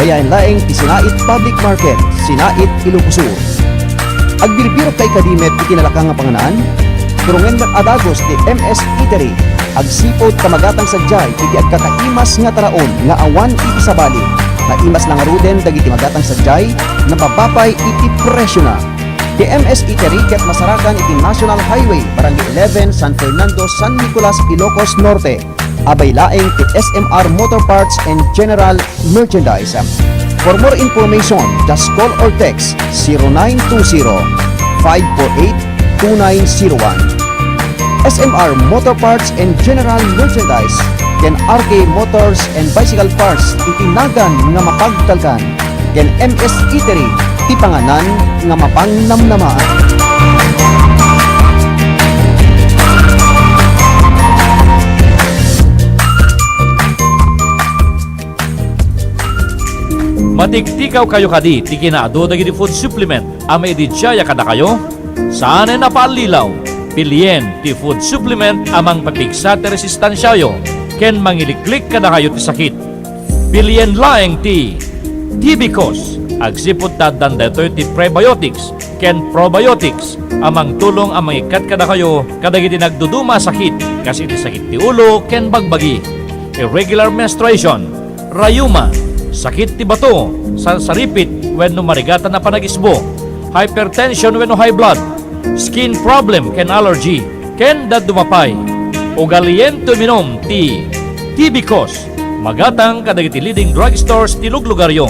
bayan laeng ti Sinait Public Market, Sinait, Ilocos Sur. Agbirbiro kay kadimet itinalakang nga panganaan, turungen mat adagos ti MS Eatery, agsipod kamagatang sadyay iti agkakaimas nga taraon nga awan iti sabali, na imas lang aruden dagiti magatang sadyay na mababay iti presyo na. Ti MS Eatery ket masarakan iti National Highway, Barangay 11, San Fernando, San Nicolas, Ilocos Norte. Abay laeng ti SMR Motor Parts and General Merchandise. For more information, just call or text 0920-548-2901. SMR Motor Parts and General Merchandise ken RK Motors and Bicycle Parts itinagan nga mapagtalkan ken MS Eatery ti panganan nga mapangnamnamaan. Matiktikaw kayo kadi, ti kinaado dagiti food supplement, amay di jaya kada kayo? Saan na napalilaw? Pilien ti food supplement amang papigsa ti resistansyayo, ken mangiliklik kada kayo ti sakit. Pilien laeng ti Tibicos, agsipod tadan detoy ti prebiotics, ken probiotics, amang tulong amang ikat kada kayo, kadagiti nagduduma sakit, kasi ti sakit ti ulo, ken bagbagi, irregular menstruation, rayuma, sakit ti bato, sansaripit when marigatan na panagisbo, hypertension when high blood, skin problem ken allergy, ken dadumapay, ugaliento minom ti Tibicos, magatang kadagiti leading drugstores ti luglugaryo.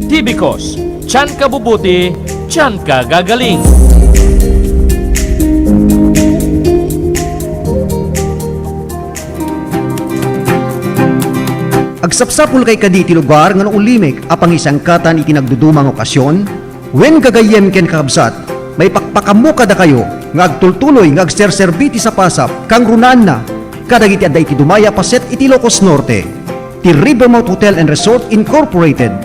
Tibicos, tiyan ka bubuti, tiyan ka gagaling. Agsapsapul kay kaditi lugar nga ulimik apang isang katan iti nagdudumang okasyon, wen gagayem ken kakabsat, may pakpakamu kada kayo nga agtultuloy nga agserserbiti sa pasap kang runan na kadagiti adda iti dumaya paset iti Ilocos Norte. Ti Rivermount Hotel and Resort Incorporated.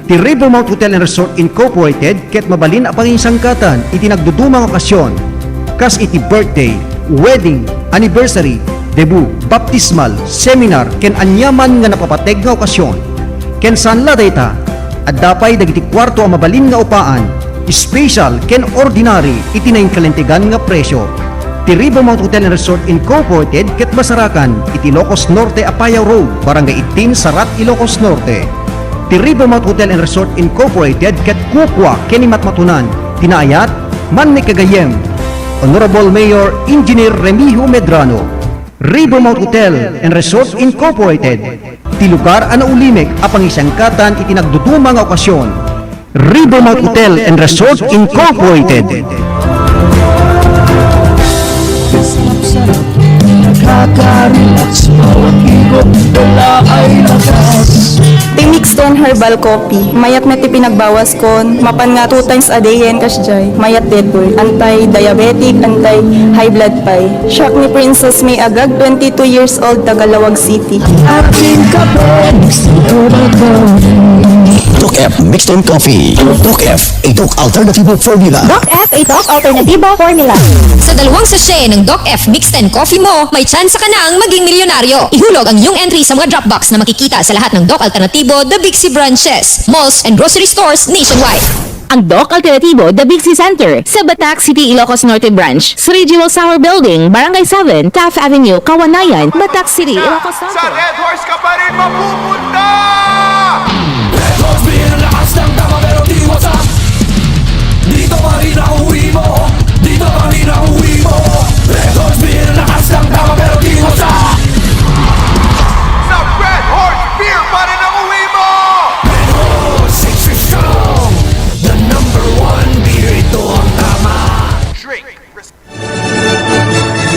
Ti Rivermount Hotel and Resort Incorporated ket mabalin apang isang katan iti nagdudumang okasyon, kas iti birthday, wedding, anniversary, debut, baptismal, seminar, ken anyaman nga napapateg nga okasyon. Ken sanla dayta, at dapay dagiti kwarto ang mabalin nga upaan, special ken ordinary iti naingkalintigan nga presyo. Ti Rivermount Hotel and Resort Incorporated ket masarakan iti Ilocos Norte, Apayao Road, Barangay 18, Sarat, Ilocos Norte. Ti Rivermount Hotel and Resort Incorporated ket kukwa ken imatmatunan, tinaayat, man ni kagayem, Honorable Mayor Engineer Remigio Medrano. Rivermount Hotel and Resort Incorporated, ti lugar ana ulimik apang isang katan iti nagdudumang okasyon. Rivermount Hotel and Resort Incorporated. Nakaka-relax, bawat higop, wala ay lakas. Ti Mixton Herbal Coffee. Mayat na ti pinagbawas kon. Mapan nga 2 times a day yan kasjay. Mayat deadboard. Anti-diabetic, anti-high blood pie. Shock ni Princess May Agag, 22 years old, Tagalawag City. Aking kape, Mixton Herbal Coffee. Doc F Mixed in Coffee. Doc F, a Doc Alternativo Formula. Doc F, a Doc Alternativo Formula. Sa dalawang sachet ng Doc F Mixed and Coffee mo, may chance ka na ang maging milyonaryo. Ihulog ang iyong entry sa mga drop box na makikita sa lahat ng Doc Alternativo The Big C branches, malls, and grocery stores nationwide. Ang Doc Alternativo The Big C Center sa Batac City, Ilocos Norte Branch, Sri Jewel Sour Building, Barangay 7, Taft Avenue, Kawanayan, Batac City, Ilocos Norte. Sa Red Horse ka pa rin mapupunta! Red Horse, binalakas ng tama pero di wasak. Dito pa rin ang uwi mo. Dito pa rin ang uwi mo. Red Horse, binalakas ng tama pero di wasak. Sa Red Horse, beer pa rin ang uwi mo! Red Horse, 6 strong. The number 1 beer, ito ang tama. Drink.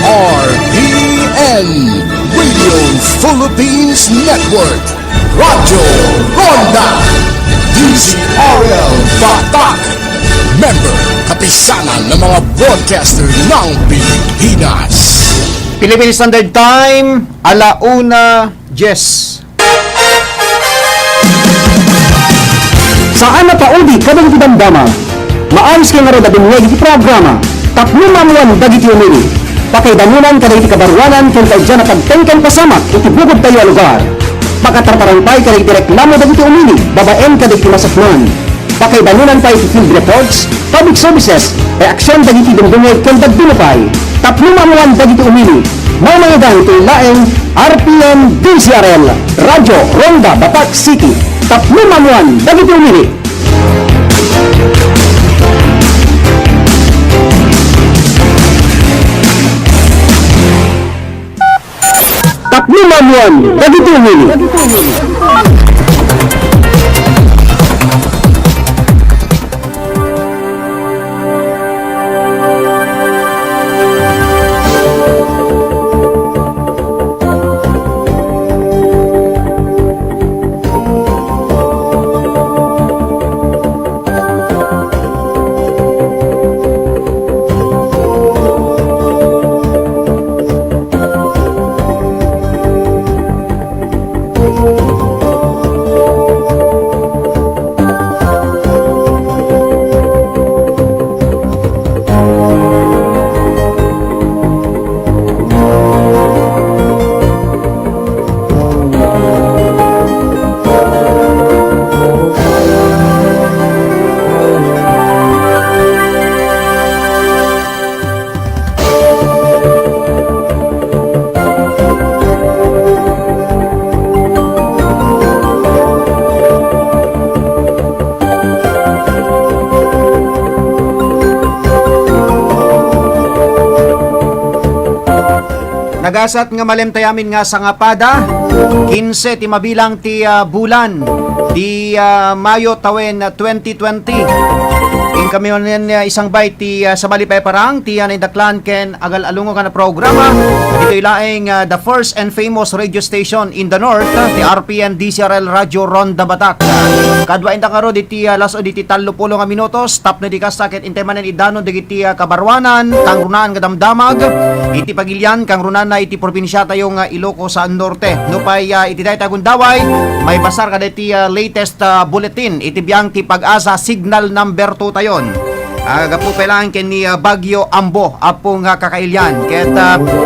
RPN Radio Philippines Network. Radyo Ronda DZRL Batak. Member kapisanan ng mga broadcaster ng Pilipinas. Philippine Standard Time, 1:10. Saan na paudi kadang damdama? Maayos kayo nga rin na iti programa. Tapno mamuan dagiti umili. Pakaidanunan kada iti kabarwanan kung kayo dyan na pagtengkan pasamak iti bukod tayo lugar. Makatartarangpay ka reklamo dagiti umili, babaen ka dagiti masakman. Pakaibanunan pa iti field reports, public services, reaksyon dagiti dumdungay ken dagdunupay. Taplumamuan dagiti umili. Mamayagan ito laeng RPN DCRL, Radyo Ronda Batak City. Taplumamuan dagiti umili. Taplumamuan dagiti umili. Nagasat nga malemtayamin nga sa ngapada 15 ti mabilang ti bulan ti Mayo tawen 2020. In kami isang bite ti sa Malipay Parang ti indaklan ken agal alungo ka na programa. Ito ilaeng the first and famous radio station in the north, ti RPN DCRL Radio Ronda Batak. Kadwa inda karo diti laso diti 30 nga minutos tap na di kasakit intemanen idanon dagiti kabarwanan kang runaan nga damdamag iti pagilyan kang runan na iti probinsya tayo nga Ilocos sa norte. No pay iti day tagundaway may basar kada iti latest bulletin iti biyang ti pag-asa signal number 2 tayon. Gapo kailangan ken ni Bagyo Ambo apong kakailyan ket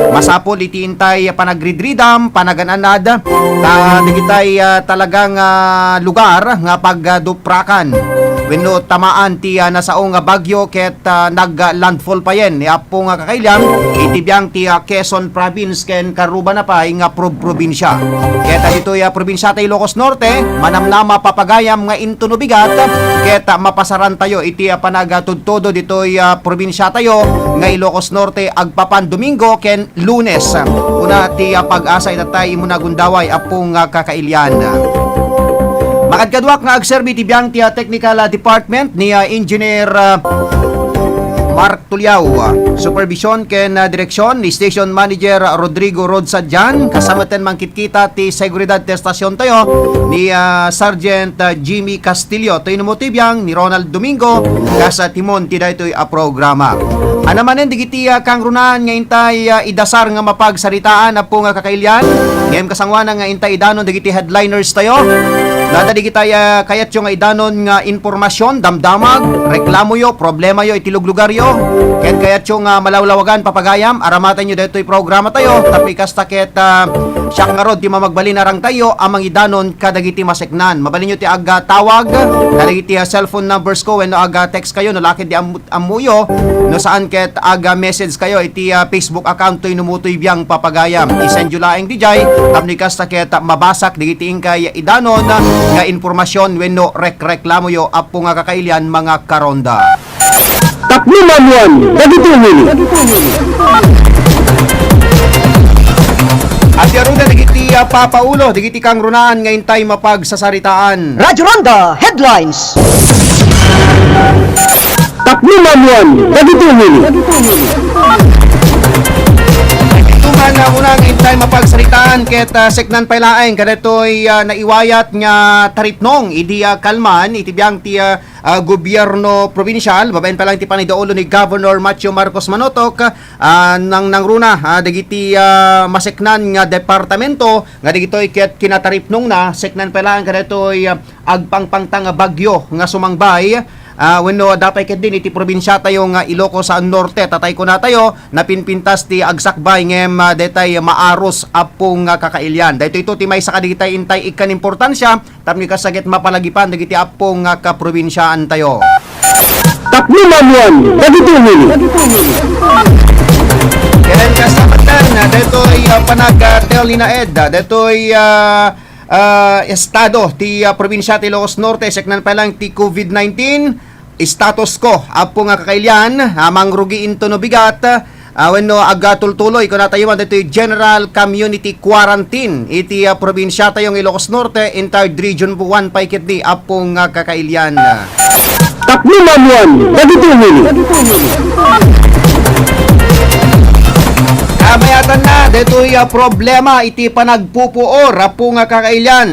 masapol iti intay panagridridam panagananad ta digitay talagang lugar nga pagduprakan wenno tamaan ti nasaong bagyo ket naglandfall pa yen apong kakailyan iti biyang ti Quezon province ken karuba na pa nga probinsya ket ditoy probinsya tay Ilocos Norte manamnama papagayam nga intuno bigat ket mapasaran tayo iti panagtudtodo ditoy probinsya tayo nga Ilocos Norte agpapan Domingo ken Lunes una ti pag-asa itatay imo nagundaway apong kakailyan. Makadkadwak nga agserbi ti biyang ti technical department ni Engineer Mark Tuliao, supervision ken direksyon ni Station Manager Rodrigo Rodsadjan, kasama ten mangkitkita ti seguridad ti estasyon tayo ni Sergeant Jimmy Castillo, tayo numotibiyang ni Ronald Domingo, kasa timon ti daytoy programa. Anamanen digiti kang runaan nga intay idasar nga mapagsaritaan apong kakailyan, ngem kasangwanan nga intay idanon digiti headliners tayo. Lada di kita kayat yung idanon nga informasyon, damdamag, reklamo yo, problema yo, itiluglugar yo. Kayat yung malawlawagan, papagayam, aramatan nyo dito yung programa tayo. Tapi kastakit siyak nga rod, di mamagbalin narang tayo, amang idanon kadagiti maseknan. Mabalin nyo ti aga tawag, kadagiti cellphone numbers ko, when no aga text kayo, no lakit di amuyo, no saan ket aga message kayo, iti Facebook account to inumutoy biyang papagayam. Isend yun laeng dijay, tapni kastakit mabasak, digiti ingkay idanon, nga informasyon wenno reklamo yo apo nga kakailian mga karonda. Taplumamuan dagiti umili. At yaruda digiti papaulo digiti kang runaan nga intay mapagsasaritaan. Radyo Ronda Headlines. Taplumamuan dagiti umili. Tuman na unang intay mapagsaritaan ket seknan pailaeng kadetoy naiwayat nga taripnong idi kalman iti biyang ti gobyerno provincial babaen pa lang ti panidaulo ni Governor Macho Marcos Manotok nang nangruna dagiti maseknan nga departamento nga digitoy ket kinataripnong na seknan pa lang kadetoy agpangpangtang bagyo nga sumangbay wenno dapay ket din iti probinsya tayo nga Ilocos sa Norte tatay ko na tayo napinpintas ti agsakbay ngem detay maaros apong kakailyan. Dayto ito ti may sa kadigitay intay ikan importansya tapno kasagit mapalagipan dagiti apong kaprobinsyaan tayo. Tapno mamuan dagiti umili. Kailan ka sa matan, deto'y panag-tel ni na Ed, deto'y estado ti probinsya ti Ilocos Norte, seknan pa lang ti COVID-19, status ko, apo nga kakailyan, mangrugi into no bigat, wenno agatultuloy, kung natayuan, deto'y General Community Quarantine, iti probinsya tayong Ilocos Norte, entire region 1 paikit di, apo nga kakailyan. Tapno mamuan dagiti umili. Mayatan na, deto'y problema iti panagpupuor apo nga kakailyan.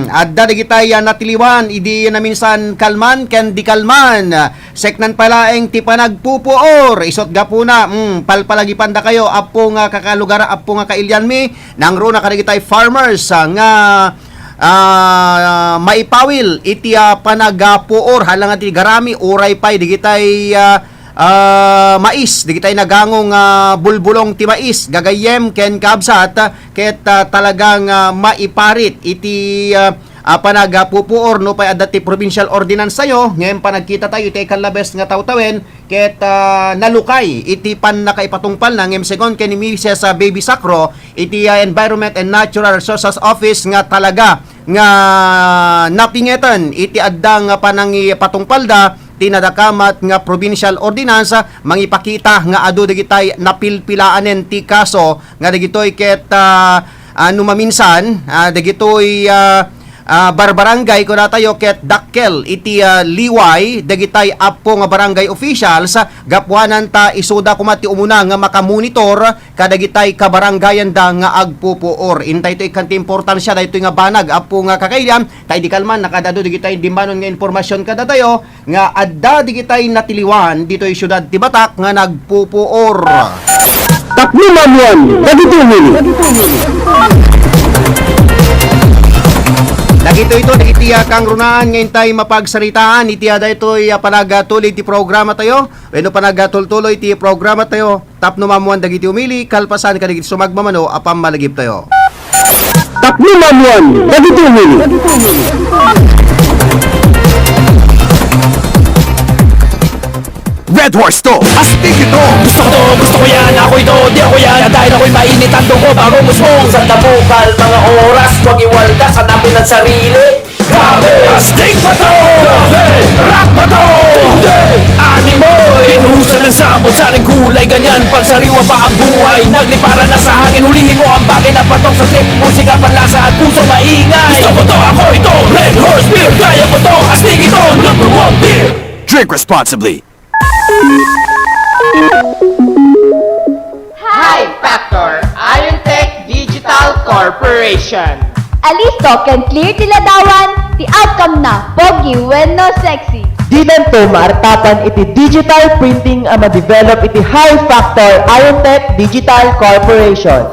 Adda digitay natiliwan, idi na minsan kalman, ken di kalman. Seknan palaeng ti panagpupuor. Isot gapuna, palpalagipan da kayo apo nga kakalugar, apo nga kailyan mi. Nangro na kadigitay farmers nga maipawil iti panagpuor halang ti garami uray pay digitay mais digitay nagangong bulbulong ti mais gagayem ken kabsat ket talagang maiparit iti panagapupuor no pay adda ti provincial ordinance sayo ngem panagkita tayo iti kalabes nga tawtawen ket nalukay iti pan nakaipatungpal na ngem segon ken ni Mrs. Baby Sacro iti Environment and Natural Resources Office nga talaga nga napingetan iti addang panangi patungpalda tinadakamat nga provincial ordinance mangipakita nga adu digitay napilpilaanen ti kaso nga digitoy ket maminsan digitoy barbarangay ko na tayo ket dakkel iti liway dagitay apo nga barangay officials gapwanan ta isuda kumati umuna nga makamonitor kadagitay kabarangayan da nga agpupuor intay to ikanti importansya daytoy nga banag apo nga kakailyan tay di kalman nakadado digitay dimbanon nga impormasyon kada tayo nga adda digitay natiliwan ditoy syudad ti Batak nga nagpupuor. Tapno mamuan dagiti umili. Nagito ito, nagitiya kang runaan ngayon tayo mapagsaritaan, itiya da ito'y panagatuloy ti programa tayo, weno panagatuloy ti programa tayo, tapno mamuan dagiti umili, kalpasan ka dagiti sumagmamano, apam malagip tayo. Tapno mamuan dagiti umili. Red Horse to, astig ito. Gusto ko yan, ako ito, di ako yan. Dahil ako'y mainit ang dugo bago musmong. Sa tabukal, mga oras, huwag iwaldas, hanapin ang sarili. Grabe, astig pa to. Grabe, rock pa to. Hindi, animo, inuhusan ng samot sa ring kulay. Ganyan, pagsariwa pa ang buhay. Naglipara na sa hangin, hulihin mo ang bagay na patok sa trip. Musika, panlasa at puso maingay. Gusto ko to, ako ito, Red Horse Beer. Kaya ko to, astig ito, #1 beer. Drink responsibly. High Factor Iron Tech Digital Corporation. Alisto can clear tiladawan, the outcome na pogi when no sexy. Di nanto maartapan iti digital printing ang ma-develop iti High Factor Iron Tech Digital Corporation.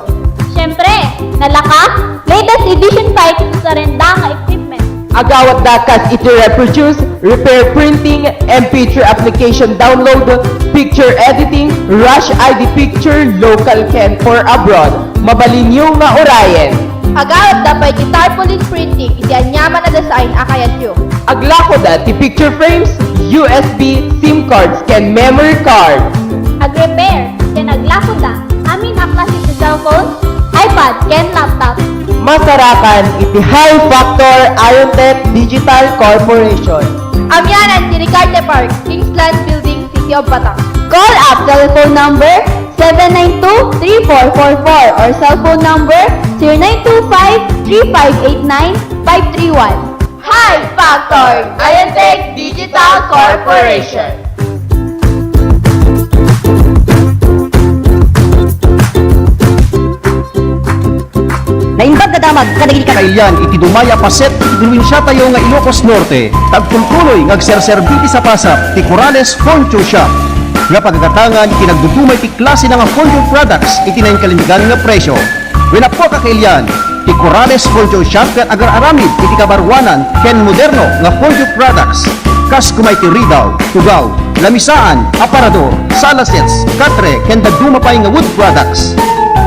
Siyempre, nalaka, latest edition pa ito sa renda nga equipment. Agawat dakas iti reproduce, repair printing, MP3 application download, picture editing, rush ID picture, local can for abroad. Mabalinyo nga orayen. Agawat dapat iti tarpaulin printing, iti anyaman na design akayan nyo. Aglako da ti picture frames, USB, SIM cards, can memory card. Ag-repair, ken aglako da, amin aklas iti cellphone, iPad, ken laptop. Masarakan iti High Factor Iron Tech Digital Corporation. Amyanan ti Ricarte Park, Kingsland Building, City of Batak. Call up telephone number 792-3444 or cellphone number 0925-3589-531. High Factor Iron Tech Digital Corporation. Naimbag kadamag kadagiti Kailan iti dumaya paset iti probinsya tayo nga Ilocos Norte tagtultuloy ngagserserbiti sa pasap ti Corales Furniture Shop nga pagagatangan iti nagdudumay ti klase nga furniture products iti naing kalindigan nga presyo. Winapo kakailyan ti Corales Furniture Shop ket agar-aramid iti kabarwanan ken moderno nga furniture products. kas kumay ti Ridao, Tugaw, Lamisaan, Aparador, Salasets, Katre, ken dagduma pay nga wood products.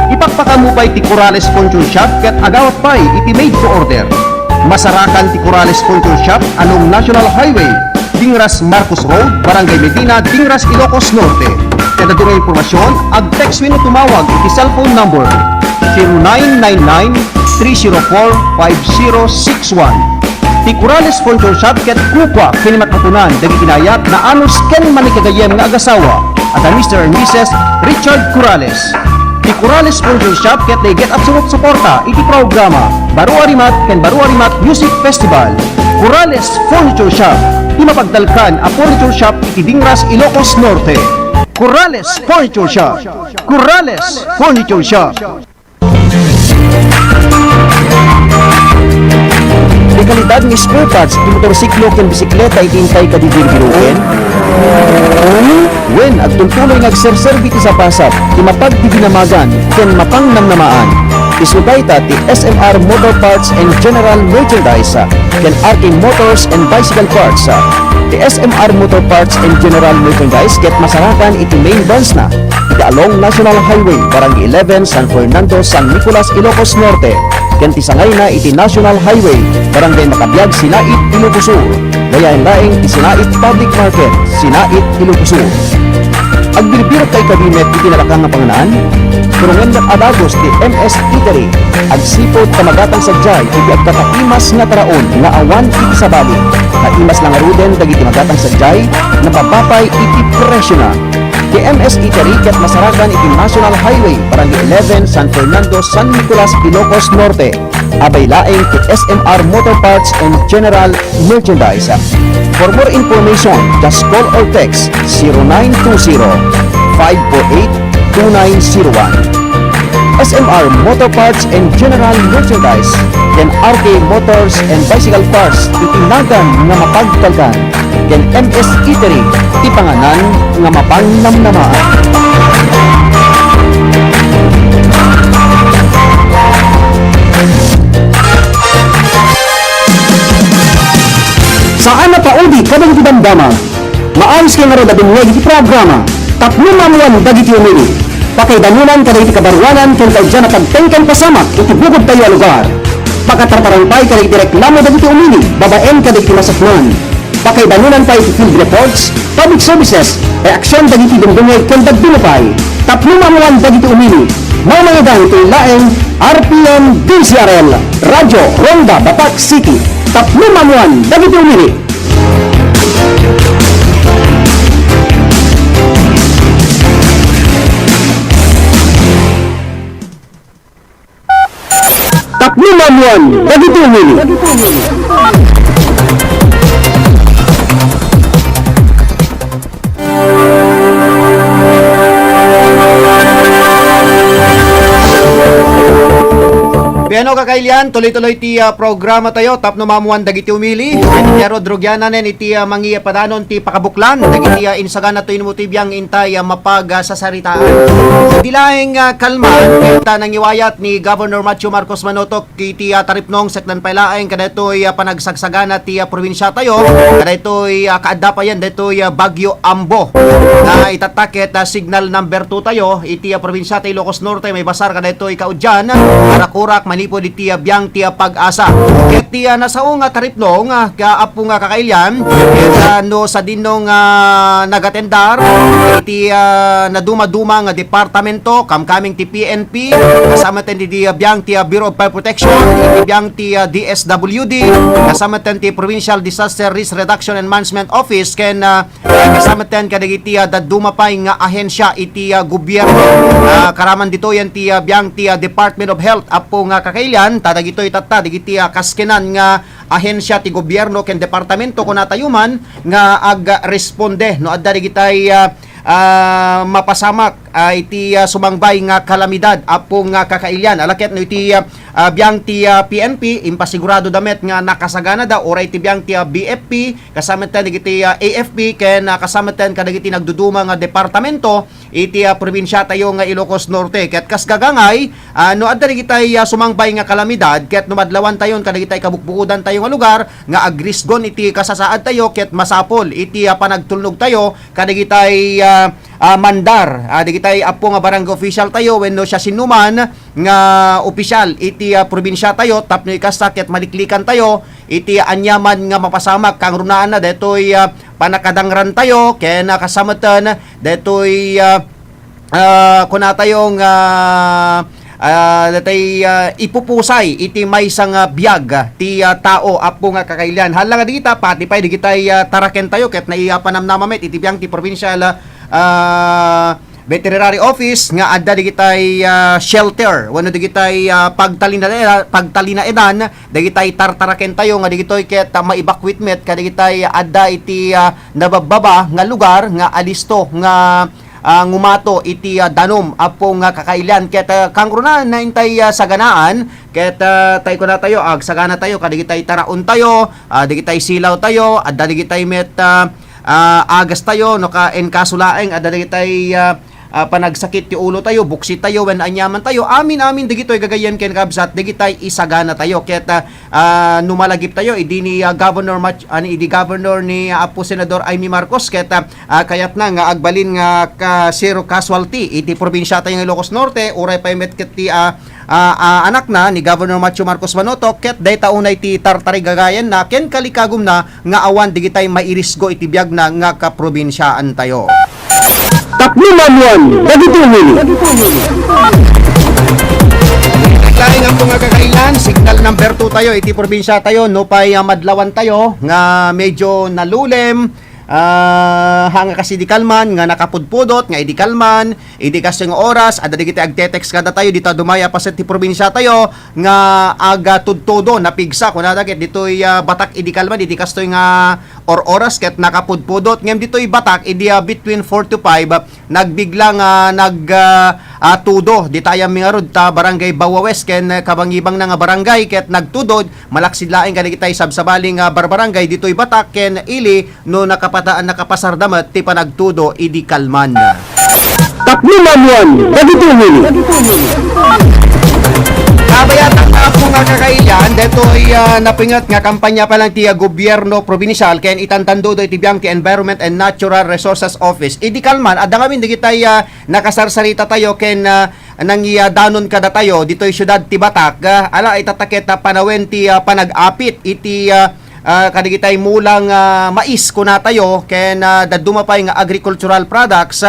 Ipakpakamu pay ti Corales Control Shop ket agawat pay iti made to order. Masarakan ti Corales Control Shop anong National Highway, Dingras Marcos Road, Barangay Medina, Dingras, Ilocos Norte. Ket dagduma impormasyon, ag-text wenno tumawag iti cellphone number 0999-304-5061. Ti Corales Control Shop ket kupwa kinimakatunan dagi kinayat na anos ken manikagayem nga agasawa at ang Mr. and Mrs. Richard Corales. Ti Corales Control Shop ket they get absolute suporta iti programa Baru Arimat ken Baru Arimat Music Festival. Corales Furniture Shop, ti mapagdalkan a furniture shop iti Dingras, Ilocos Norte. Corales Furniture Shop. Corales Furniture Shop. Di kalidad ng spare parts, di motorsiklo ken bisikleta itintay ka di birubiruken. Wen agtultuloy nagserserbi ti sa pasap, ti mapag di dinamagan ken mapangnamnamaan. Isugay ta ti SMR Motor Parts and General Merchandise ken RK Motors and Bicycle Parts. Ti SMR Motor Parts and General Merchandise ket masarakan iti main branch na iti along National Highway, Barangay 11, San Fernando, San Nicolas, Ilocos Norte. Ken ti sangay na iti National Highway, Barangay Makabyag, Sinait, Ilocos Sur. Gayahin laing ti Sinait Public Market, Sinait, Ilocos Sur. Agbilbirot kay kabinet iti nalakang nga panganaan, turungan ng adagos ti MS Eatery, agsipod kamagatang sadyay iti agkataimas nga taraon nga awan iti sabali, na imas lang aruden dagiti magatang sadyay, na papapay iti presyo na. Ti MS Eatery ket masarakan iti National Highway, Barangay 11, San Fernando, San Nicolas, Ilocos Norte. Abay laing ti SMR Motor Parts and General Merchandise. For more information, just call or text 0920-548-2901. SMR Motor Parts and General Merchandise ken RK Motors and Bicycle Parts itinagan nga mapagkalkan ken MS Eatery ti panganan nga mapangnamnamaan. Saan na paudi kadang ti damdama? Maayos kay nga ro dabinyeg iti programa. Tapno mamuan dagiti umili. Pakaidanunan kada iti kabarwanan ken kaudyan na pagtengken pasamak iti bugod tayo a lugar. Pakatartarampay kada iti reklamo dagiti umili, babaen kada iti masakman. Pakaidanunan pa iti field reports, public services, reaksyon dagiti dumdungeg ken dagdumupay. Tapno mamuan dagiti umili. Mamayagan iti laeng RPM DCRL, Radyo Ronda Batak City. Tapno mamuan dagiti umili. Tapno mamuan dagiti umili. Piano kakailian, tuloy-tuloy ti programa tayo, tapno mamuan dagiti umili. Pero drogyanan nen iti mangiya padanon ti pakabuklan, dagiti insagan na to inumutibiyang intay mapag sasaritaan. Di laing kalman, kita nangiwayat ni Governor Macho Marcos Manotok iti taripnong seklan pailaeng kada ito'y panagsagsagan na ti probinsya tayo, kada ito'y kaadda pa yan, dito'y Bagyo Ambo na itatakit signal number 2 tayo, iti probinsya tayo Ilocos Norte, may basar kada ito'y kaudyan, Arakurak, Manipo di ti biyang ti pag-asa. Ket ti nasaong taripnong kaapo nga kakailyan, ket no sa dinong nagatendar iti naduma-duma nga departamento kamkaming ti PNP, kasama ten ti biyang ti Bureau of Fire Protection, iti biyang ti DSWD, kasama ten ti Provincial Disaster Risk Reduction and Management Office, ken kasama ten kadagiti daduma pay nga ahensya iti gobyerno. Karaman dito yan ti biyang ti Department of Health apo nga kakailyan, tadagitoy tatta digiti kaskenan nga ahensya ti gobyerno ken departamento kun natayuman nga ag-responde no adda digitay mapasamak iti sumangbay nga kalamidad apo nga kakailyan. Alaket no iti biyang ti PNP impasigurado damet nga nakasagana da oray iti biyang ti BFP kasama ten iti AFP ken kasama ten kadagiti nagduduma nga departamento iti probinsya tayo nga Ilocos Norte. Ket kas gagangay no adda digitay sumangbay nga kalamidad ket no madlawan tayon kadagitay kabukbukudan tayo nga lugar nga agrisgon iti kasasaad tayo ket masapol iti panagtulnog tayo kadagitay mandar digitay apo nga barangay official tayo wenno siya sinuman nga opisyal iti probinsya tayo tapno ikasakit maliklikan tayo iti anyaman nga mapasamak kang runaan na detoy panakadangran tayo ken kasamatan detoy kuna tayong ipupusay iti may sang biyag ti tao apo nga kakailyan hala nga digita pati pay digitay taraken tayo ket naipanamnamamet iti biyang ti provincial veterinary office nga adda digitay shelter wenno digitay pagtalinaedan digitay tartaraken tayo nga digitoy ket ma-evacuate met kadigitay adda iti nabababa nga lugar nga alisto nga ngumato iti danom apo nga kakailyan ket kangruna na intay saganaan ket tay ko na tayo sagana tayo kadigitay taraon tayo digitay silaw tayo adda digitay met agas tayo no ka enkasulaeng adda digitay panagsakit ti ulo tayo, buksit tayo, when anyaman tayo, amin digitoy gagayem ken kabsat, digitay isagana tayo. Ket numalagip tayo, idi ni Governor idi Governor ni Apo Senador Amy Marcos, ket kayat na nga agbalin nga zero casualty iti probinsya tayo ng Ilocos Norte, uray pa met ket ti anak na ni Governor Macho Marcos Manotok, ket day taunay ti tartari gagayan na ken kalikagum na nga awan digitay mairisgo iti biag na nga kaprobinsyaan tayo. Taklumanuan, dagiti umili. Naglaing ang mga kakailan, signal number 2 tayo, iti probinsya tayo, no pay madlawan tayo, nga medyo nalulem, hanga kasi di kalman, nga nakapudpudot, nga idi kalman, idi kasi ng oras, ada di kita agtetext kada tayo, dito dumaya pa sa ti probinsya tayo, nga aga tudtodo, napigsa, kung nadakit, dito'y batak idi kalman, idi kastoy nga oras, ket nakapudpudot, ngem dito'y batak, idi between 4 to 5, nagbiglang tudo, di tayo mingarod ta barangay Bawawes, ken kabangibang na nga barangay, ket nagtudod, malaksidlaing kadigitay sabsabaling barbarangay, dito'y batak, ken ili, no nakapasardamat, ti panagtudo, idi kalman. Taklumanuan, dagiti umili. Kabayatan na po nga kakailan, deto'y napingat nga kampanya pa lang ti gobyerno provincial, ken itantando do iti biyang ti Environment and Natural Resources Office. Idi kalman, adda kami digitay nakasarsarita tayo, ken danon kada tayo, dito'y syudad ti Batak, ala itatakit panawen ti panag-apit, iti kadigitay mulang mais kuna tayo, ken dadumapay nga agricultural products,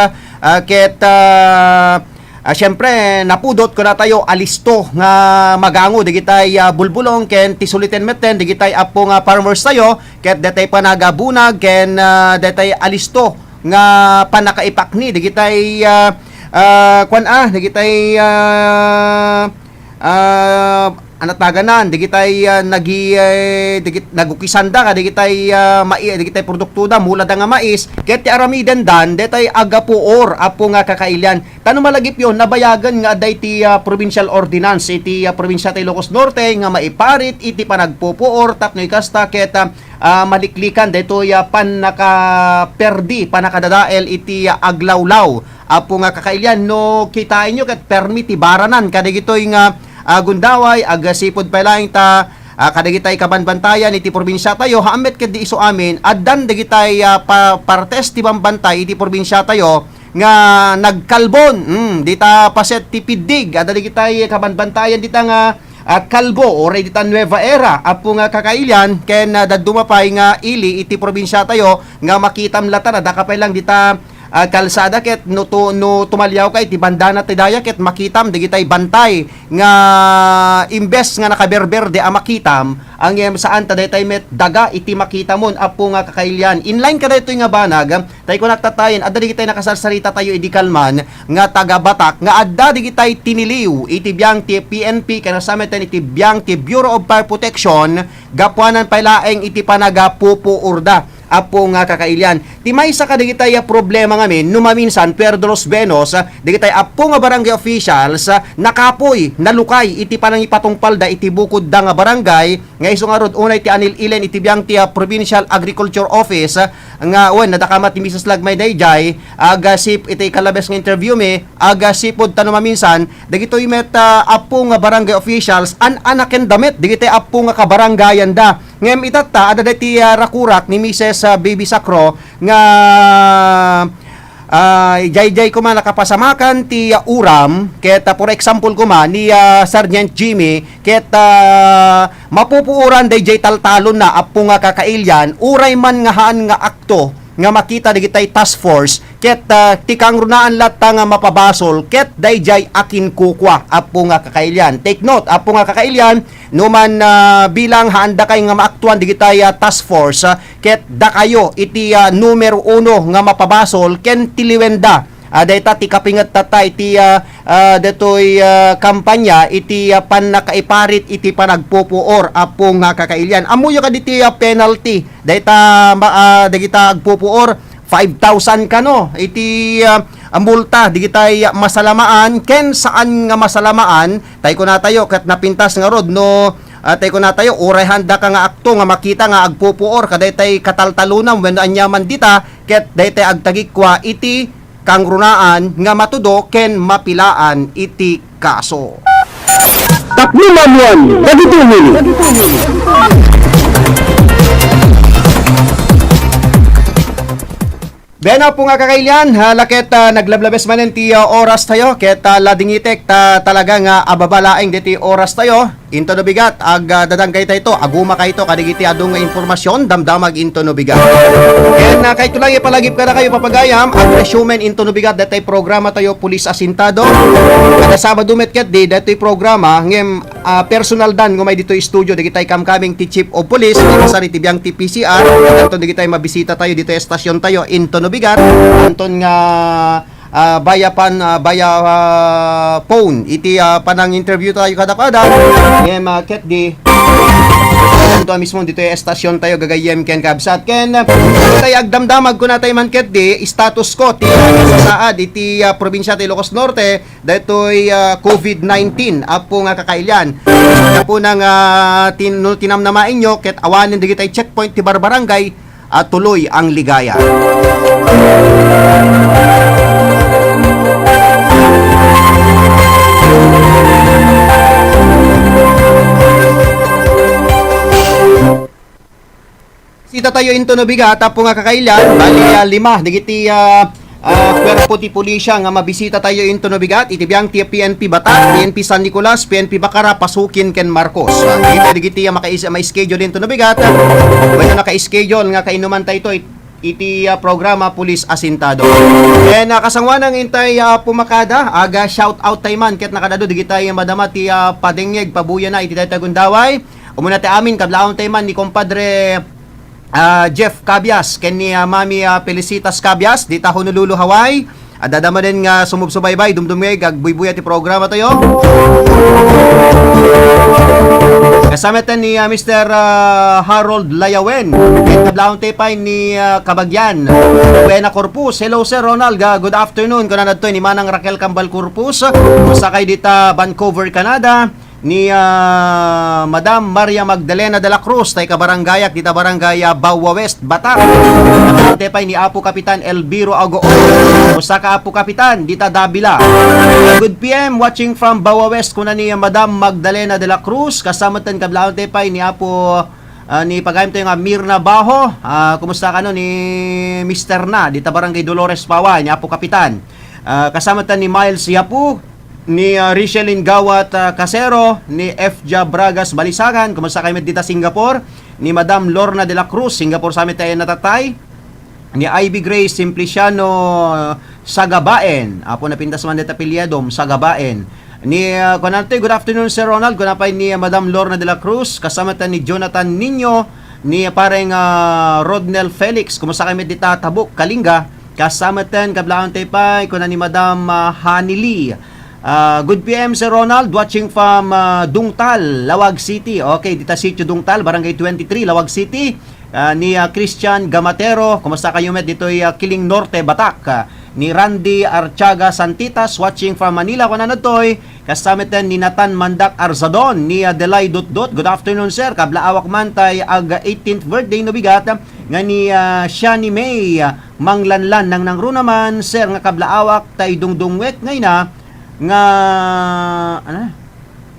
ket syempre napudot ko na tayo alisto nga magango digitay bulbulong ken tisuliten meten digitay apo nga farmers tayo ket detay panagabunag ken detay alisto nga panakaipakni digitay digitay anataganan digitay nagukisanda ka digitay digitay produkto da mula da nga mais ket ti aramiden dan detay agapuor apo nga kakailan tano malagip yon nabayagan nga aday ti provincial ordinance iti probinsya ti Ilocos Norte nga maiparit iti panagpupuor tapno ikasta ket maliklikan detoy panakadadael iti aglawlaw apo nga kakailan no kitain nyo ket permit ti baranan kadigitoy nga gundaway agasipod pa lang ta kadagitay kabanbantayan iti probinsya tayo haamet ket di iso amin addan digitay partes ti bambantay iti probinsya tayo nga nagkalbon dita paset ti piddig adda digitay kabanbantayan dita nga kalbo or dita Nueva Era apo nga kakailan ken dadumapay nga ili iti probinsya tayo nga makitam latan adda kapay lang dita kalsada ket no tumalyaw kay ti bandana ti daya ket makitam digitay bantay nga imbes nga nakaberberde a makitam ang saan ta daytay met daga iti makitamon apo nga kakailyan inline ka daytoy nga banag tay ko naktatayen adda digitay nakasarsarita tayo idi kalman nga taga Batak nga adda digitay tiniliw iti biyang ti PNP kana sameten iti biyang ti Bureau of Fire Protection gapuanan pailaeng iti panagapupuurda apo nga kakailyan. Ti may sa kadigitay problema ngamin numaminsan Puerto Los Benos digitay apo nga barangay officials nakapoy nalukay iti panang ipatungpalda iti bukod da nga barangay nga iso nga rod unay ti anil ilen iti biyang ti Provincial Agriculture Office nga nadakamat ni Mrs. Lagmay dayjay aga sip iti kalabes nga interview me aga sipod tanong maminsan dagitoy met apo nga barangay officials anaken damit digitay apo nga kabarangayan da ngem itata ada dati rakurak ni Mrs. Baby Sacro nga jay ko man nakapasamakan ti uram ket for example ko man ni Sergeant Jimmy ket mapupuuran dayjay taltalon na apo nga kakailyan uray man nga haan nga akto nga makita digitay task force ket tikang runaan latta nga mapabasol ket dayjay akin kukwa apo nga kakailyan. Take note apo nga kakailyan numan bilang handa kay nga maaktuan digitay task force ket da kayo iti numero 1 nga mapabasol ken tiliwenda dayta ti kapingat tatay iti detoy kampanya iti panakaiparit iti panagpupuor apo nga kakailyan. Amuyo ka diti penalty dayta dagita agpupuor 5,000 kano iti multa digitay masalamaan ken saan nga masalamaan tay ko natayo ket napintas nga rod no tay ko natayo uray handa ka nga akto nga makita nga agpupuor kadaytay kataltalunan wenno anyaman dita ket daytay agtagikwa iti kang runaan nga matudo ken mapilaan iti kaso. Taplumamuan, dagiti umili. Bena po nga kakailyan, laket naglablabes manen ti oras tayo, ket ladingitek talaga nga ababalaeng diti oras tayo, into no bigat, dadangkay tayo ito, aguma kayo ito, kadigiti adong nga informasyon, damdamag into no bigat. Ken kahit lang ipalagip ka na kayo papagayam, ang resumen into no bigat, datay programa tayo, Pulis Asintado, kada Sabado met ket di, datay programa, ngem personal dan, ngumay dito studio, digitay kamkaming ti Chief of Police, kasari ti biyang ti PCR, anton digitay mabisita tayo, dito estasyon tayo, into no bigat, anton nga phone iti panang interview tayo kada ngem ket di ito mismo dito yung estasyon tayo gagayem ken kabsat ken tayo agdamdamag ko na tayo man ket di status ko ti sasaad iti probinsya ti Ilocos Norte datoy COVID-19 apo nga kakailyan apo nang tinamnamain nyo ket awanin digitay checkpoint ti barbarangay at tuloy ang ligaya. Sita tayo into no bigat apo nga kakailan bali 5 digiti kwerpo ti pulisya nga mabisita tayo into no bigat itibiyang ti PNP Batak, PNP San Nicolas, PNP Bacara, Pasukin ken Marcos. Digiti ma-schedule into no bigat. Bueno naka-schedule nga kainuman tayo iti programa Pulis Asintado. And kasangwan ng intay pumakada aga shout out tay man ket nakadado digitay madama ti padengeg pabuya na iti tagundaway. Umuna ti amin kadlaon tay man ni compadre Jeff Cabias ken ni Mami Felicitas Cabias dita Honolulu, Hawaii. Adadama din nga sumubsubaybay dumdumay gagbuybuya ti programa tayo. Kasama tan ni Mr. Harold Layawen ken kadlawon tay pay ni Kabagyan Buena Corpus. Hello Sir Ronald, good afternoon. Kuno nadto ni Manang Raquel Cambal Corpus sakay dita Vancouver, Canada. Ni Madam Maria Magdalena de la Cruz tay kabarangayak dita barangay Bawa West, Batak. Tepay ni Apo Kapitan Elviro Agoon usa ka Apo Kapitan dita Davila. Good PM watching from Bawa West kuna ni Madam Magdalena de la Cruz kasama tan kablaon tepay ni Apo ni pagayam tayo nga Mirna Baho. Kumusta ka no ni Mr. Na dita barangay Dolores Pawa ni Apo Kapitan. Kasama tan ni Miles Yapu ni Richelin Gawat Casero, ni F. Bragas Balisagan, kumusta kayo dita Singapore, ni Madam Lorna de la Cruz, Singapore sa amin tayo natatay, ni Ivy Grace Simpliciano Sagabaen, apo napintas man dita Pilyadom Sagabaen, ni kunante, good afternoon Sir Ronald, kunapay ni Madam Lorna de la Cruz, kasama ta ni Jonathan Nino, ni pareng Rodnel Felix, kumusta kayo dita Tabuk, Kalinga, kasama tan kablaon tayo pa, kunan ni Madam Hanili. Good PM Sir Ronald, watching from Dungtal, Lawag City. Okay, dita sitio Dungtal, Barangay 23, Lawag City. ni Christian Gamatero, kumusta kayo met? Dito'y Kiling Norte, Batak. Ni Randy Archaga Santitas, watching from Manila, kung ano to'y kasamit ni Nathan Mandak Arzadon, ni Delay Dutdut. Good afternoon, sir. Kablaawak man tay ag 18th birthday no bigat nga ni Shani May Manglanlan nang nangro naman, sir, nga kablaawak tay dungdungwek ngay na nga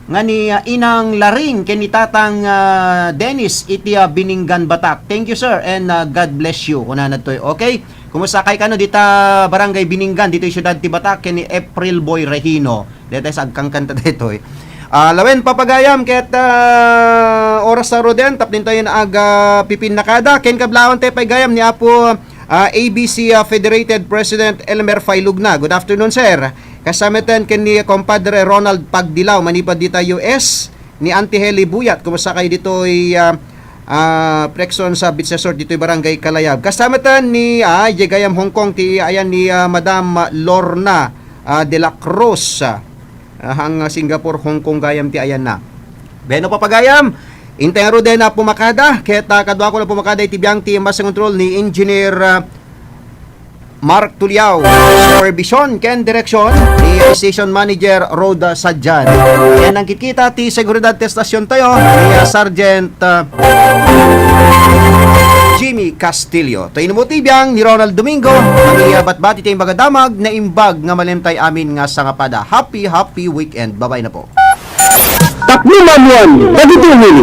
nga ni Inang Laring ken ni Tatang Dennis iti Bininggan Batak. Thank you, sir, and God bless you. Kuna toy. Okay? Kumusta kay kano dita Barangay Bininggan dito siyudad ti Batak ken ni April Boy Regino. Dito sa agkang kanta dito. Lawen papagayam ket oras sa roden tapnin tayo na aga pipin nakada ken kablawan tay pagayam ni Apo ABC Federated President Elmer Failugna. Good afternoon, sir. Kasamitan ken ni Compadre Ronald Pagdilaw manipad dita US ni Auntie Heli Buyat. Kumusta kayo dito Prexon sa Beach Resort dito Barangay Kalayab. Kasamitan ni Jegayam Hong Kong ti ayan ni Madam Lorna de la Cruz hang Singapore Hong Kong gayam ti ayan na. Beno papagayam intero din na pumakada ket kadwa ko na pumakada iti biyang ti mas control ni Engineer Mark Tuliao, supervision ken direksyon ni Station Manager Roda Sadjan. Yan ang kita ti seguridad ti stasyon tayo ni Sergeant Jimmy Castillo. Tayo mo tibiyang ni Ronald Domingo ang batbati tayong bagadamag na imbag nga malimtay amin nga sangapada. Happy weekend. Bye-bye na po. Taplumamuan, dagitungin.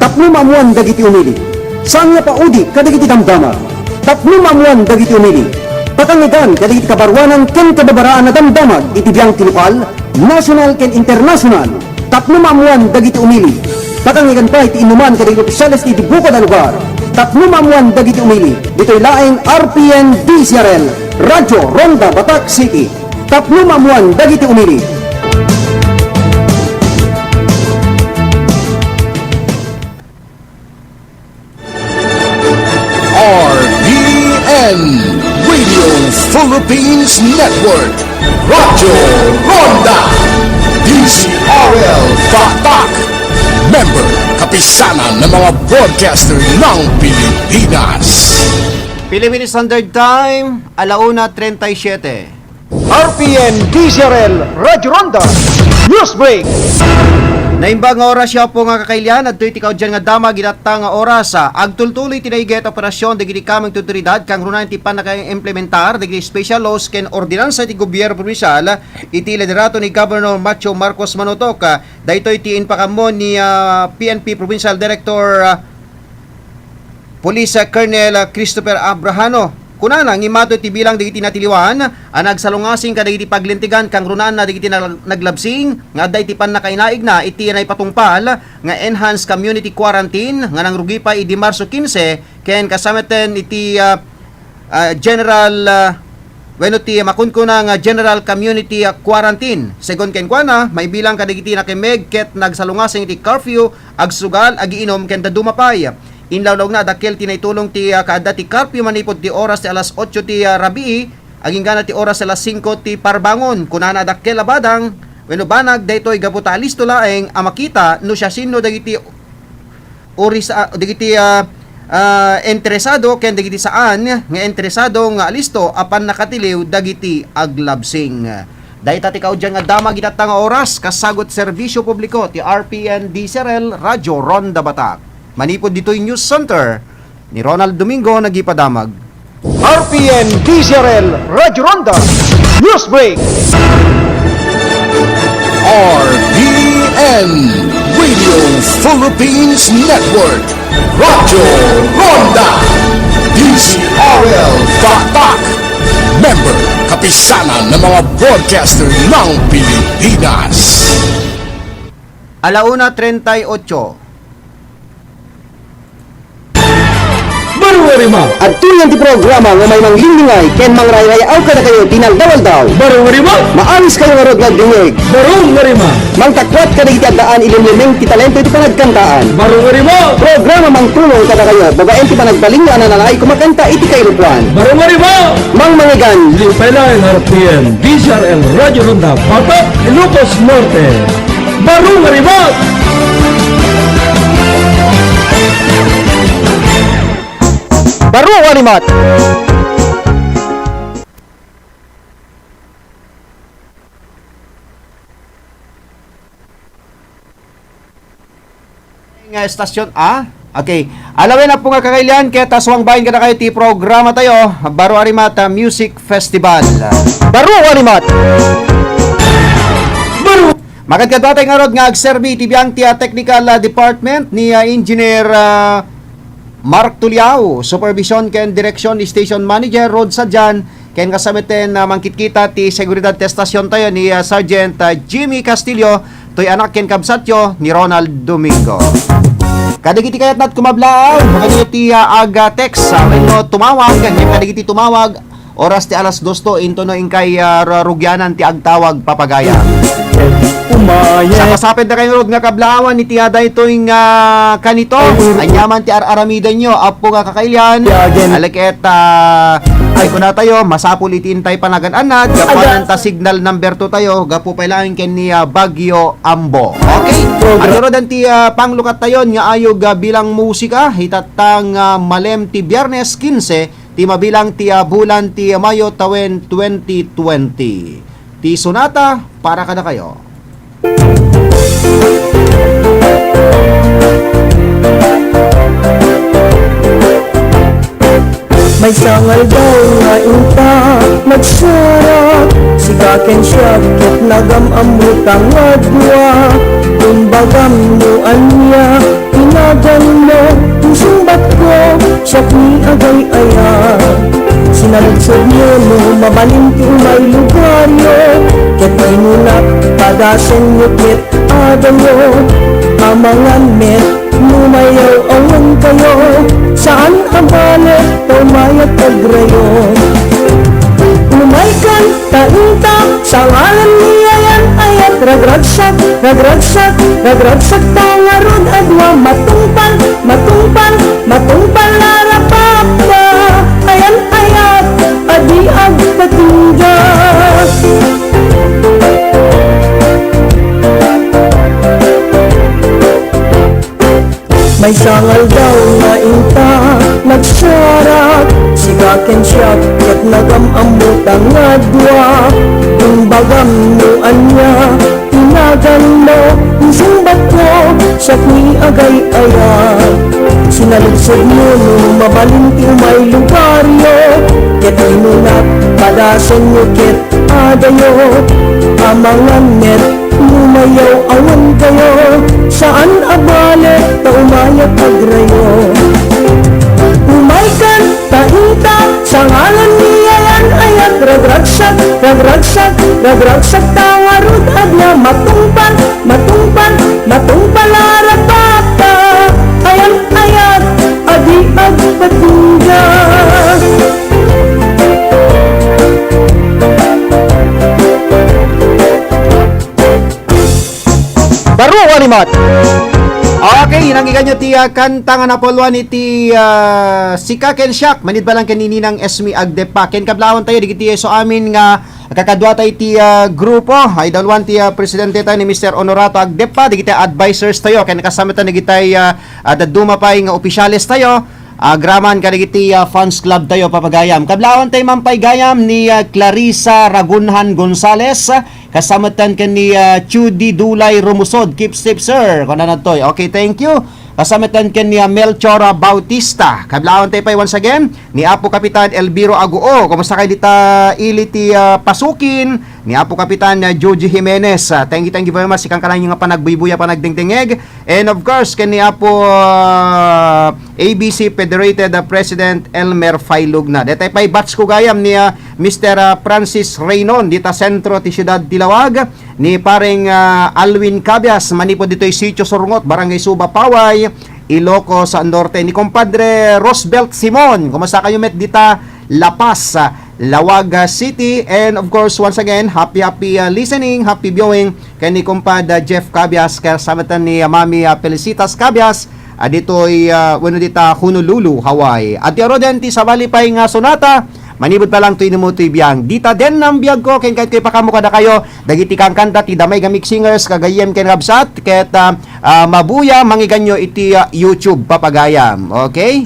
Taplumamuan dagiti umili. Saan nga paudi kadagiti damdama. Taplumamuan dagiti umili. Patangidan kadagiti kabarwanan ken kababaraan na damdamag iti biyang tinupal, national ken international. Taplumamuan dagiti umili. Patangidan pa iti inuman kadagiti opisyales iti bukod na lugar. Taplumamuan dagiti umili. Dito'y laeng RPN DCRL, Radyo Ronda Batak City. Taplumamuan dagiti umili. RPN Radio Philippines Network, Radyo Ronda, DCRL Batak, member kapisanan ng mga broadcaster ng Pilipinas. Philippine Standard Time, 1:37. RPN DCRL, Radyo Ronda, News Break. Naimbang nga oras siya po nga kakailian at tuwiti kao dyan nga dama ginata nga oras agtultuloy tinaiget operasyon dagiti kaming tutoridad kang runan ti pan naka-implementar dagiti special laws ken ordinansa ti gobyerno provincial iti liderato ni Governor Macho Marcos Manotok. Daytoy ti inpakamo ni PNP Provincial Director Police Colonel Christopher Abrahano. Kunana ngimato ti bilang dagiti natiliwan nagsalungasing kadagiti paglintigan kang runan na dagiti naglabsing nga adday ti pannakainaig na iti nay patungpal nga enhanced community quarantine nga nangrugi pa idi Marso 15 ken kasameten iti general wenno ti makunkuna nga general community quarantine. Segon ken kuana may bilang kadagiti nakimeg ket nagsalungasing iti curfew agsugal agiinom ken dadumapay. Inlawlaw na dakil tinaitulong ti kaada ti curfew manipod ti oras ti alas 8 ti rabii aging gana ti oras ti alas 5 ti parbangon. Kunana dakil abadang wenno banag daytoy gaputa listo laeng makita no siya sino dagiti oris dagiti interesado ken dagiti saan nga interesado nga listo apan nakatiliw dagiti aglabsing. Dayta ti kaudyan nga dama ginata nga oras kasagot serbisyo publiko ti RPN DCRL Radyo Ronda Batak. Manipod dito'y News Center ni Ronald Domingo nagipadamag. RPN DCRL, Radyo Ronda, News Break. RPN Radio Philippines Network, Radyo Ronda, DCRL Batak, member kapisanan ng mga broadcaster ng Pilipinas. 1:38. Barungarima. At tuloy ti programa nga may manglingay ken mangrayrayaw kada kayo tinagdawal daw. Barungarima. Maalis kayo nga rod nagdingig. Barungarima. Mangtakwat kada iti agdaan ilimlimeng ti talento iti panagkantaan. Barungarima. Programa mangtulong kada kayo babaen ti panagbaling nga nananay kumakanta iti kailupuan. Barungarima. Mang Mangigan, Limpailayan RPN, DZRL Radio Ronda, Patak, Ilocos Norte. Barungarima. Barungarima. Nga estasyon okay. Alawin na po nga kakailan kaya taswang bahin ka na kayo ti programa tayo Baro Arimata Music Festival. Barungarima. Magad ka tatay nga rod nga agserbi ti biyang ti technical department ni Engineer Mark Tuliao, Supervision ken Direction ni Station Manager Rod Sadjan ken kasamiten na mangkitkita ti seguridad testasyon tayo ni Sergeant Jimmy Castillo toy anak ken kabsatyo ni Ronald Domingo. Kadigiti kayat nat kumablaaw, kadigiti aga text sa no tumawag, kadigiti tumawag oras ti alas 2 into no inkay rugyanan ti agtawag papagaya. Sa kasapid na kayo nga kablaawan ni Tiada ito yung kanito anyaman ti araramidan nyo apo nga kakailan aliket ay kuna tayo masapul itintay panagan-anad gapanan ta signal number 2 tayo gapo pailangan ken ni Bagyo Ambo. Okay, ano dan ti panglukat tayo nga ayog bilang musika hitatang malem ti Biyernes 15 ti mabilang ti bulan ti Mayo tawen 2020 ti sonata para kada kayo. May sangal daw nga inta nagsara sikaken siya ket nagam-amutang nga dua kumbagam mo anya inagan mo sumbat ko siya ni agay aya sinaludsod mo no mabalin ti umay lugar yo ket inunat padasen yo ket adan yo amangan met lumayaw awan kayo saan ang balik tumayat agrayo lumaykan tainta sa ngalan niya yan ayat ragragsak ragragsak ragragsak tangarod adwa matungpan matungpan matungpan larapapa ayan ayat adi agpatinggas. May sangal daw nga inta nagsarak sikaken siya ket nagam-amutang nga dua kumbagam mo anya tinagan mo sumbat ko siya ni agay aya sinaludsod mo no mabalin ti umay lugar yo ket inunat padasen yo ket adayo amangan net lumayaw awan kayo saan abalik ta umayat agrayo umaykan tainta sa ngalan niya yan ayat ragragsak ragragsak ragragsak tangarod adya matungpan matungpan matungpan larapapa ayan ayat adi agpatinggas. Barungarima. Okay, nanggigan nyo ti kanta nga napolwan iti Sikaken Siak manid ba lang kanininang Esmi Agdepa ken kablawan tayo digiti so amin nga kakadwa tayo ti grupo ay dalwan ti presidente tayo ni Mr. Honorato Agdepa digiti advisors tayo ken kasama tayo digiti daduma pay nga opisyales tayo graman kadigiti fans club tayo papagayam kablawan tayo mampay gayam ni Clarissa Ragunhan Gonzales kasama tan ken ni Chudi Dulay Rumusod keep safe sir kuna natoy. Okay, thank you. Kasama tan ken ni Melchor Bautista kablawan tayo pay once again ni Apo Kapitan Elviro Aguo kumusta kay dita iliti pasukin ni Apo Kapitan Joji Jimenez. Thank you very much ikang kanang nga panagbubuya panagdingdingeg and of course ken ni Apo ABC Federated President Elmer Failugna. Detay pay batch ko gayam ni Mr. Francis Reynon dita sentro ti Ciudad Dilawag ni paring Alwin Cabias manipo ditoy Sitio Surungot Barangay Suba Paway Ilocos Norte. Ni Compadre Rosbelt Simon. Kumusta kayo met dita La Paz, Lawaga City. And of course, once again, happy listening, happy viewing kay ni Compadre Jeff Cabias, kasamatan ni Mami Felicitas Cabias. Dito'y bueno dita Honolulu, Hawaii. At yaro din ti sa balipay nga sonata, manibod pa lang to mo to ibiyang. Dita din ng biyag ko, kaya kayo pakamuka na kayo, dagiti kang kanta, ti damay gamik singers, kagayem ken rabsat, ket mabuya, mangiganyo iti YouTube papagayam. Okay?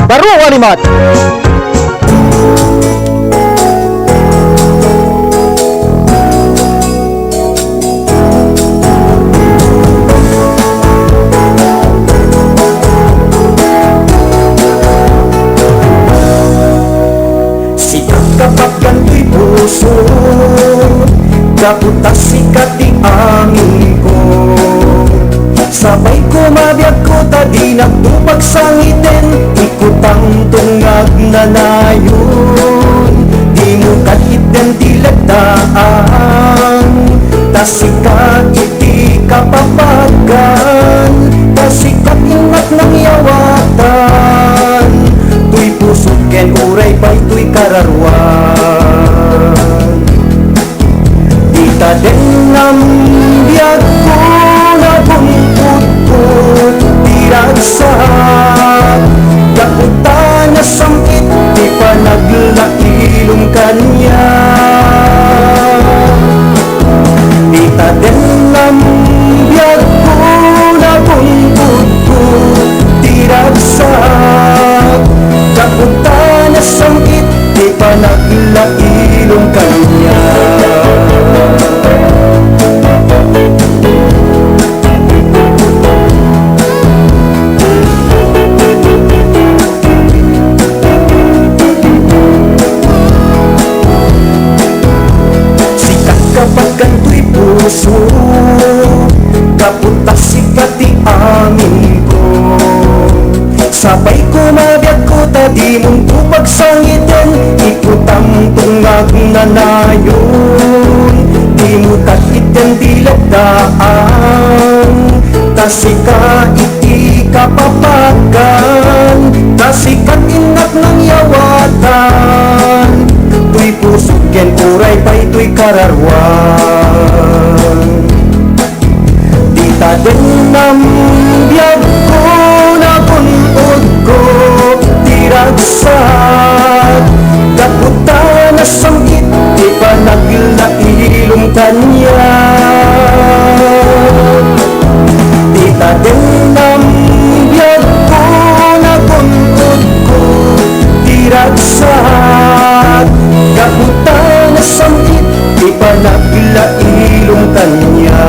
Baro walimat. puso Kaputas sikat di angin ko Sabay kumabiyag ko tadi nagtupag sangitin Ikutang tungag na nayon Di mo kahit din dilagdaan Tasikat iti kapapagan Tasikat ingat ng yawatan Tuy pusot ken uray pa'y tuy kararwan Dita din ng biyag ko na bungkut-kut Tiragsak Kakuta na sangkit Di pa naglailong kanya Dita din ng biyag ko na bungkut-kut Tiragsak Kakuta na sangkit Di pa naglailong kanya Sikat kapag kanto'y puso Kaputas sikat di amin ko Sabay kumabiyag ko tadi mong tupag sangitin Ikutang tungag na nayon Di mo kakitin dilagdaan Tasika iti kapapagan Tasikat ingat ng yawatan Tuy pusok ken uray pa'y tuy kararwan Dita din ng biyag ko na bunod ko Tiragsak Kaputa na sangkit Di pa naglailong kanya Dita din ng biyag ko na bunod ko Tiragsak Kaputa na sangkit Di pa naglailong kanya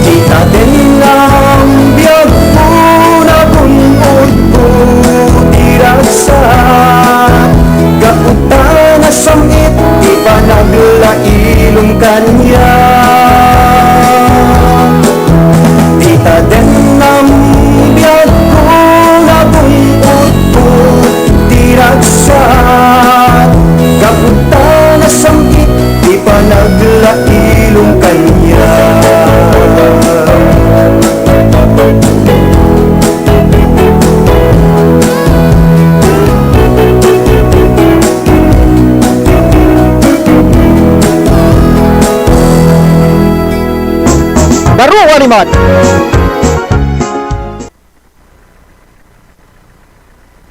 Dita din ng biyag ko na bunod ko Tiragsak Kaputa na sangkit Di pa naglailong kanya Dita din ng biyag ko na bunod ko Tiragsak Kaputa na sangkit Di pa naglailong kanya Baru walimat.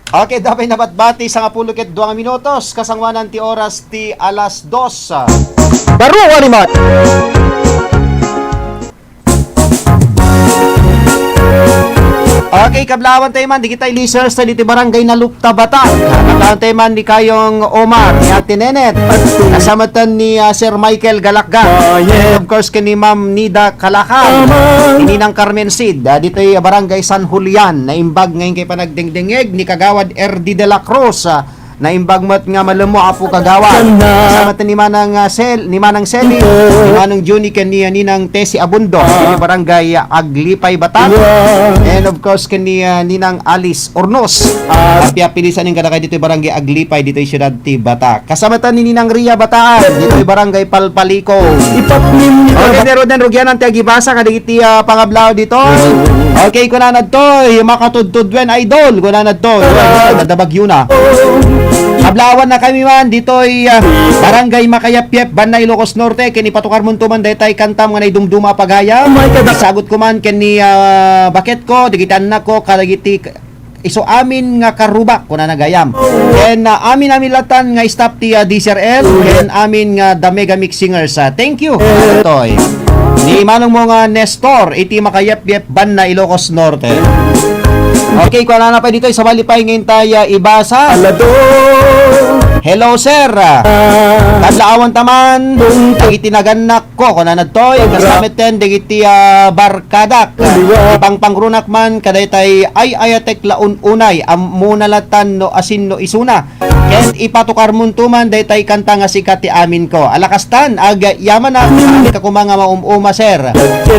Okay, dapat nabatbati sa 12 minutos kasangwanan ti oras ti alas 2. Baru walimat. Okay, kablawan tayo man, di kita listeners sa diti barangay na Lupta Batak. Kablawan tayo man ni Kayong Omar, ni Ate Nenet, kasamatan ni Sir Michael Galakga, of course kini Ma'am Nida Kalakal, Ninang Carmen Sid, dito ay barangay San Julian, na imbag ngayon kay panagdingdingeg ni Kagawad R.D. de la Cruz, naimbagmat nga malemo apo kagawa. Kasama ni Manang ni Manang Seli, ni Manang Juni ken ni Ninang Tesi Abundo, ni barangay Aglipay Bataan. And of course ken ni Ninang Alice Ornos. At pilisan ning kada kay dito barangay Aglipay dito siyudad ti Batak. Kasama ni Ninang Ria Bataan, dito barangay Palpaliko. Okay, Roden Rugyan ang tagibasa kadigiti pangablaw dito. Okay, kunanad to, makatudtudwen idol, kunanad to. Nadabagyo na. Kablawan na kami man dito'y barangay Makayapyep, Banay, Ilocos Norte. Kini patukar mo tuman daytay kantam nga naidumduma pagaya. Sagot ko man kini baket ko, digitan na ko kadagiti iso amin nga karuba kuna nagayam. Ken amin latan nga staff ti DCRL, ken amin nga The Mega Mix Singers. Thank you. Toy. Ni manong mo nga Nestor iti Makayapyep, Banay, Ilocos Norte. Okay, kung na pa dito, isabali pa yung tayo ibasa. Hello, sir. Kadlaawan taman, itinaganak ko, kung na nagtoy, kasamit ten, digiti barkadak. Ibang pangrunak man, kadaytay ay ayatek laun unay, amunalatan no asin no isuna. Ken ipatukar muntuman, daytay kanta nga sikat ti amin ko. Alakastan, yaman na, kakumanga maumuma, sir.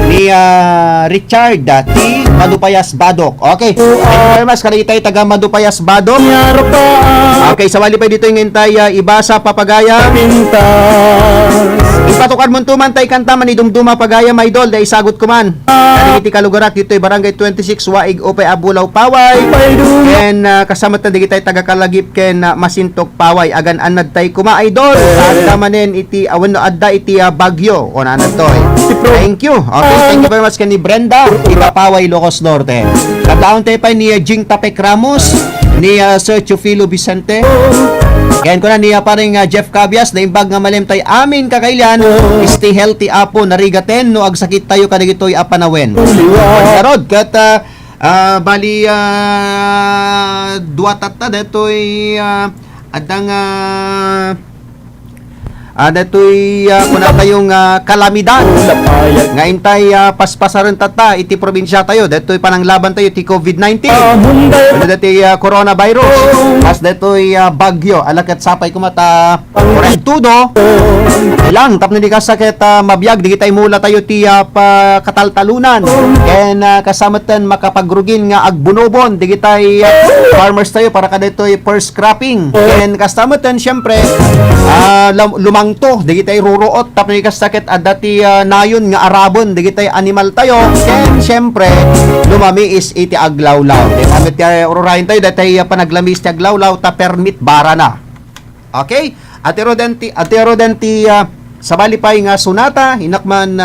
Ni Richard, ti Madupayas Badok. Okay. Thank you very much. Kanitay taga Madupayas Badok. Okay, sawali pa dito yung intay ibasa papagaya. Ipatukan mo tuman tay kanta man idumduma pagaya may idol dahil sagot ko man. Kaniti kalugarak dito ay barangay 26 Waig Opay Abulaw Paway. Ken kasama ta digitay taga Kalagip ken Masintok Paway agan anad tay kuma idol. Adda manen iti awen no adda iti Bagyo on anad toy. Thank you. Okay, thank you very much kani Brenda iba Paway Ilocos Norte. Kataon tay pa ni Jing Tapek Ramos, ni Sir Chufilo Vicente. Kayan ko na niya paring Jeff Cabias na imbag nga malim tay amin kakailan. Stay healthy apo narigaten no agsakit tayo kadagitoy apanawen. Karod kat bali duatata detoy adang detoy kuna tayong kalamidad nga intay paspasaran tata iti probinsya tayo detoy pananglaban tayo ti COVID-19 detoy coronavirus pas detoy bagyo alakat sapay kumata tudo ilang tapno di kasakit mabiyag di kitay mula tayo ti kataltalunan ken kasamatan makapagrugin nga agbunobon di kitay farmers tayo para kadetoy first cropping ken kasamatan syempre lumang to digitay ruruot tapno kasakit adati nayon nga arabon digitay animal tayo ken syempre lumami is iti aglawlaw amit kay ururahin tayo datay panaglamis ti aglawlaw ta permit bara na. Okay, atero denti sabali pay nga sunata hinakman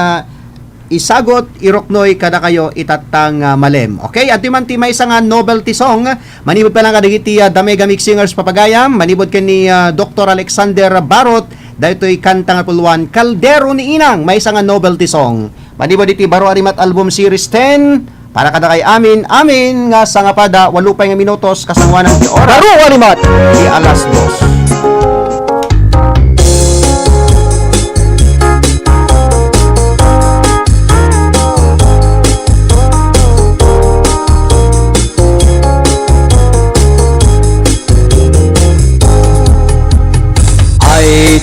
isagot iroknoy kada kayo itatang malem. Okay, at man ti may isang novelty song manibod pa lang kadigiti The Mega Mix Singers papagayam manibod ken ni Dr. Alexander Barot daytoy kanta nga puluan Kaldero ni Inang may isang novelty song manibod iti Baro Arimat Album Series 10 para kada kay amin nga sangapada 8 nga minutos kasangwanan ti oras Baro Arimat di alas 2.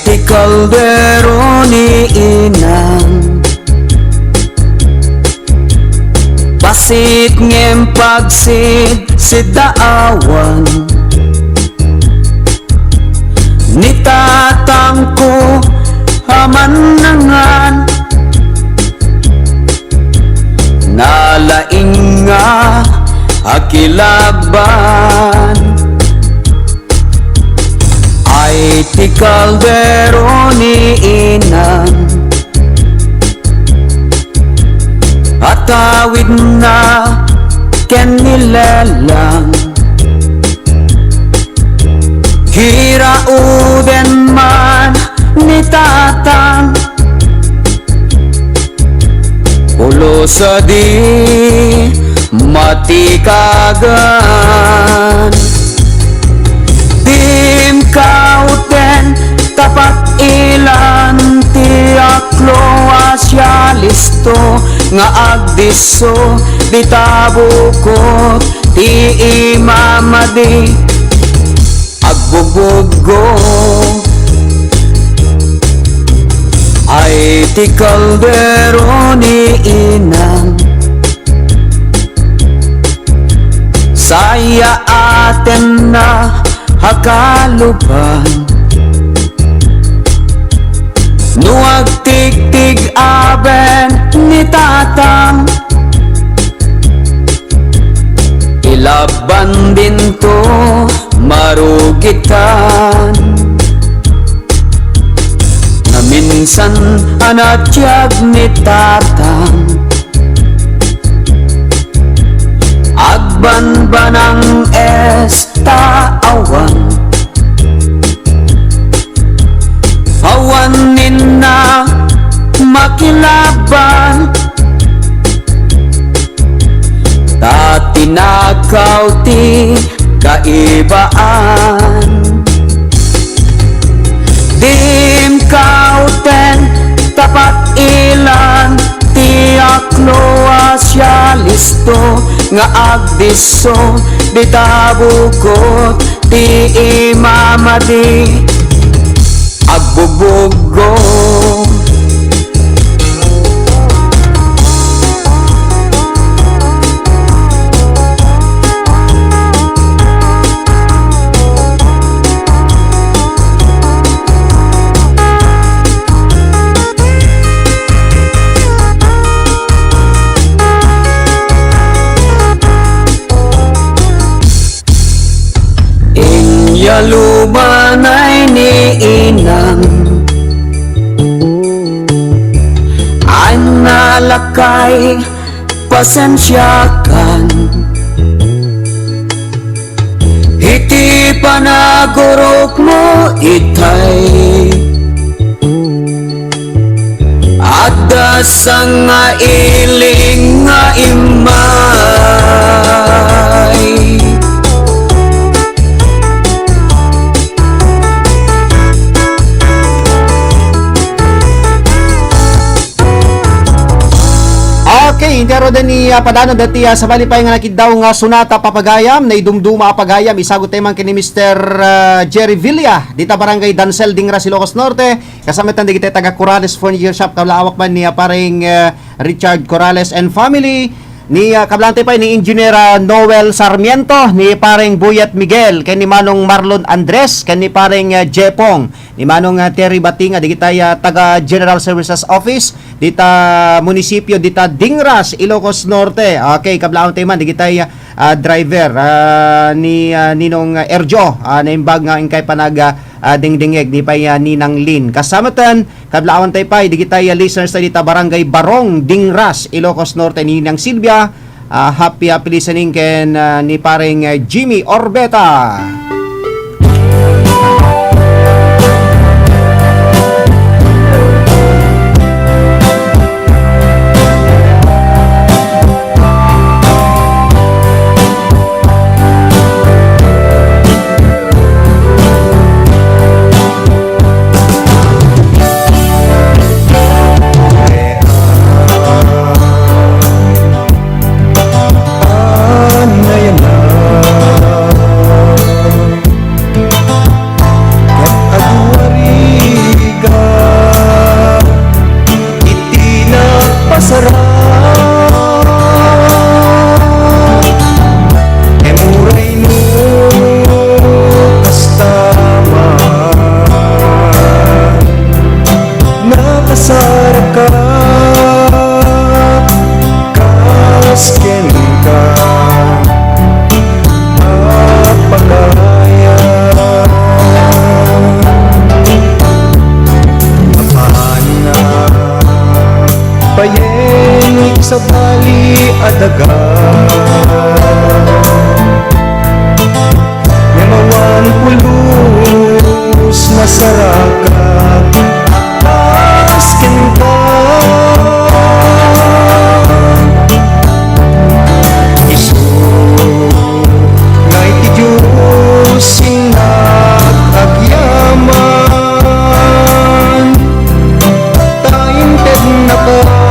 Ti kaldero ni Inang Basit ngem pagsid si daawan Ni tatang ko hamanangan Nalaing nga akilaban Ay ti kaldero ni Inang Atawid na ken nilalang Hirauden man ni tatang Ulo sa di matikagan Dim kauten tapat ilan ti aklo asya listo nga agdiso di tabukot ti imamadi agbubugo ay ti kaldero ni inang saya aten na hakaluban nuag tig-tig aben ni tatang ilaban din to marugitan na minsan anatyag ni tatang agban ba ng awan hawanin na makilaban tatinakaw ti kaibaan dim kauten tapat ilan ti akloasya listo nga agdiso di tabugot ti imamadi agbubugo lumanay ni inang ay nalakay pasensyakan iti panagurok mo itay adda sang nga iling nga imay Okay, intero din ni padano dati sa balipay nga nakidaw nga sunata papagayam na idumduma papagayam isagot tayo man kini Mr. Jerry Villa dita barangay Dansel Dingra Ilocos Norte kasama tan digite taga Corrales Furniture Shop kablawak man ni paring Richard Corrales and family ni kablante pa ni Engineer Noel Sarmiento ni paring Buyat Miguel ken ni Manong Marlon Andres ken ni paring Jepong ni Manong Terry Batinga digitay taga General Services Office dita munisipyo dita Dingras Ilocos Norte. Okay, kablaon tayo man digitay driver ni Ninong Erjo na imbag nga ingkay panag dingdingeg di pa Ninang Lin kasamatan kablaon tayo pa digitay listeners dita barangay Barong Dingras Ilocos Norte ni Ninang Silvia. Happy listening ken ni paring Jimmy Orbeta. sa bali adaga Yamawan pulus masarakat Paskin ka Isu Ngay ti Diyos sinag agyaman Tainted na ka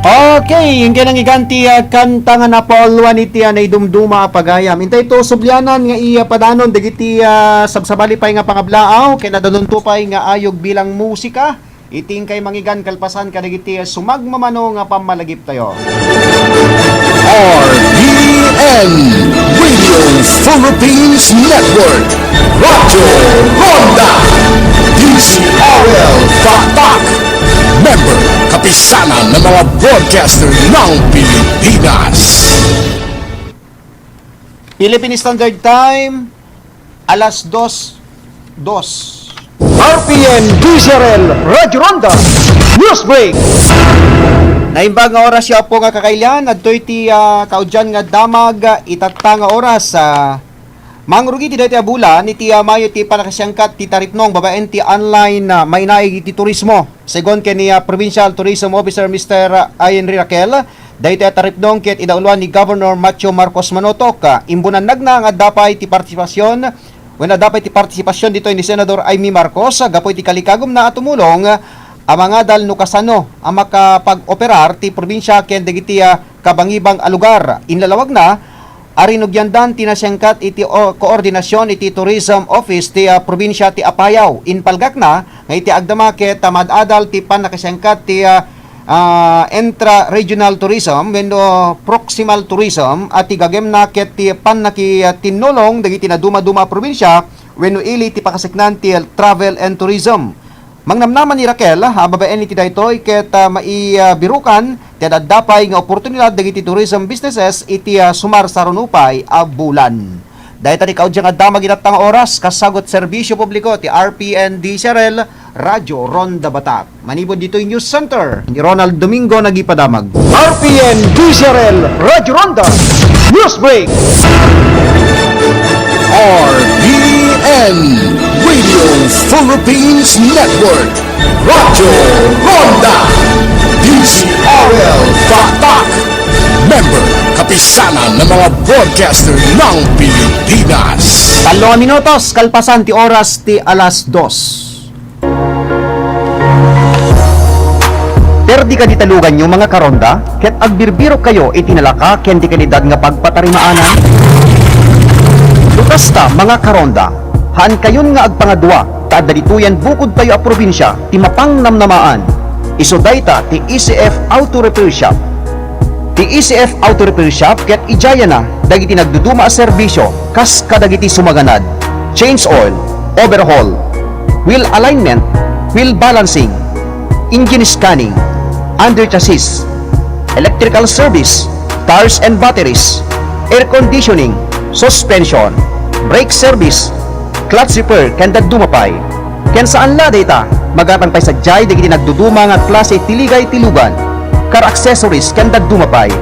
Okay, yung kinang iganti kanta nga napolwan iti na idumduma pagayam. Intay to sublyanan nga iya padanon dagiti sabsabali pay nga pangablaaw kay nadalon to pay nga ayog bilang musika. Iting kay mangigan kalpasan kadagiti sumagmamano nga pamalagip tayo. RPN Radio Philippines Network Radyo Ronda DCRL Faktak Member Kapisanan ng mga broadcaster ng Pilipinas. Philippine Standard Time alas 2:02. RPN DCRL Radyo Ronda News Break. Naimbag nga oras siya po nga kakailan at iti kaudyan nga damag itatta nga oras mangrugi ti dati abulan iti mayo ti panakasyangkat ti taripnong babaen ti online may naig ti turismo. Segon ken ni Provincial Tourism Officer Mr. Henry Raquel, dati taripnong ket idauluan ni Governor Macho Marcos Manotok. Imbunan nagna nga dapay ti partisipasyon dapat ti partisipasyon dito ni Senador Amy Marcos gapoy ti kalikagom na tumulong ang mga dal nukasano ang makapag-operar ti probinsya ken dagiti kabangibang lugar. Inlalawag na arinugyandan tinasyangkat iti koordinasyon iti Tourism Office ti probinsya ti Apayao. Inpalgak na nga iti agdama ket tamadadal ti panakasyangkat ti intra-regional tourism wenno proximal tourism at igagem na ket ti panaki tinulong dagiti na duma-duma probinsya wenno ili ti pakasiknan ti travel and tourism. Mangnamnaman ni Raquel babaen iti daytoy ket maibirukan ti daddapay nga oportunidad dagiti tourism businesses iti sumar sa runupay a bulan. Dayta ni kaudyang adda maginatang oras kasagot serbisyo publiko ti RPN DCRL Radyo Ronda Batak. Manibod dito yung News Center ni Ronald Domingo nagipadamag. RPN DCRL Radyo Ronda News Break. RPN Radio Philippines Network Radyo Ronda DCRL Faktak Member Kapisanan ng mga broadcaster ng Pilipinas. 3 minutos kalpasan ti oras ti alas 2. Perdi ka ditalugan nyo mga karonda, ket agbirbiro kayo itinalaka ken di kanidad nga pagpatarimaanan. Lukas ta mga karonda, haan kayon nga agpangadwa, ta adalituyan bukod tayo a probinsya, ti mapang namnamaan. Isuday ta ti ECF Auto Repair Shop. Ti ECF Auto Repair Shop ket ijaya na dagiti nagduduma a serbisyo kas kadagiti sumaganad. Change oil, overhaul, wheel alignment, wheel balancing, engine scanning, under chassis, electrical service, tires and batteries, air conditioning, suspension, brake service, clutch repair ken dumapay. Ken saan la data magatang pay sadyay dagiti nagduduma nga klase tiligay tilugan, car accessories ken dumapay.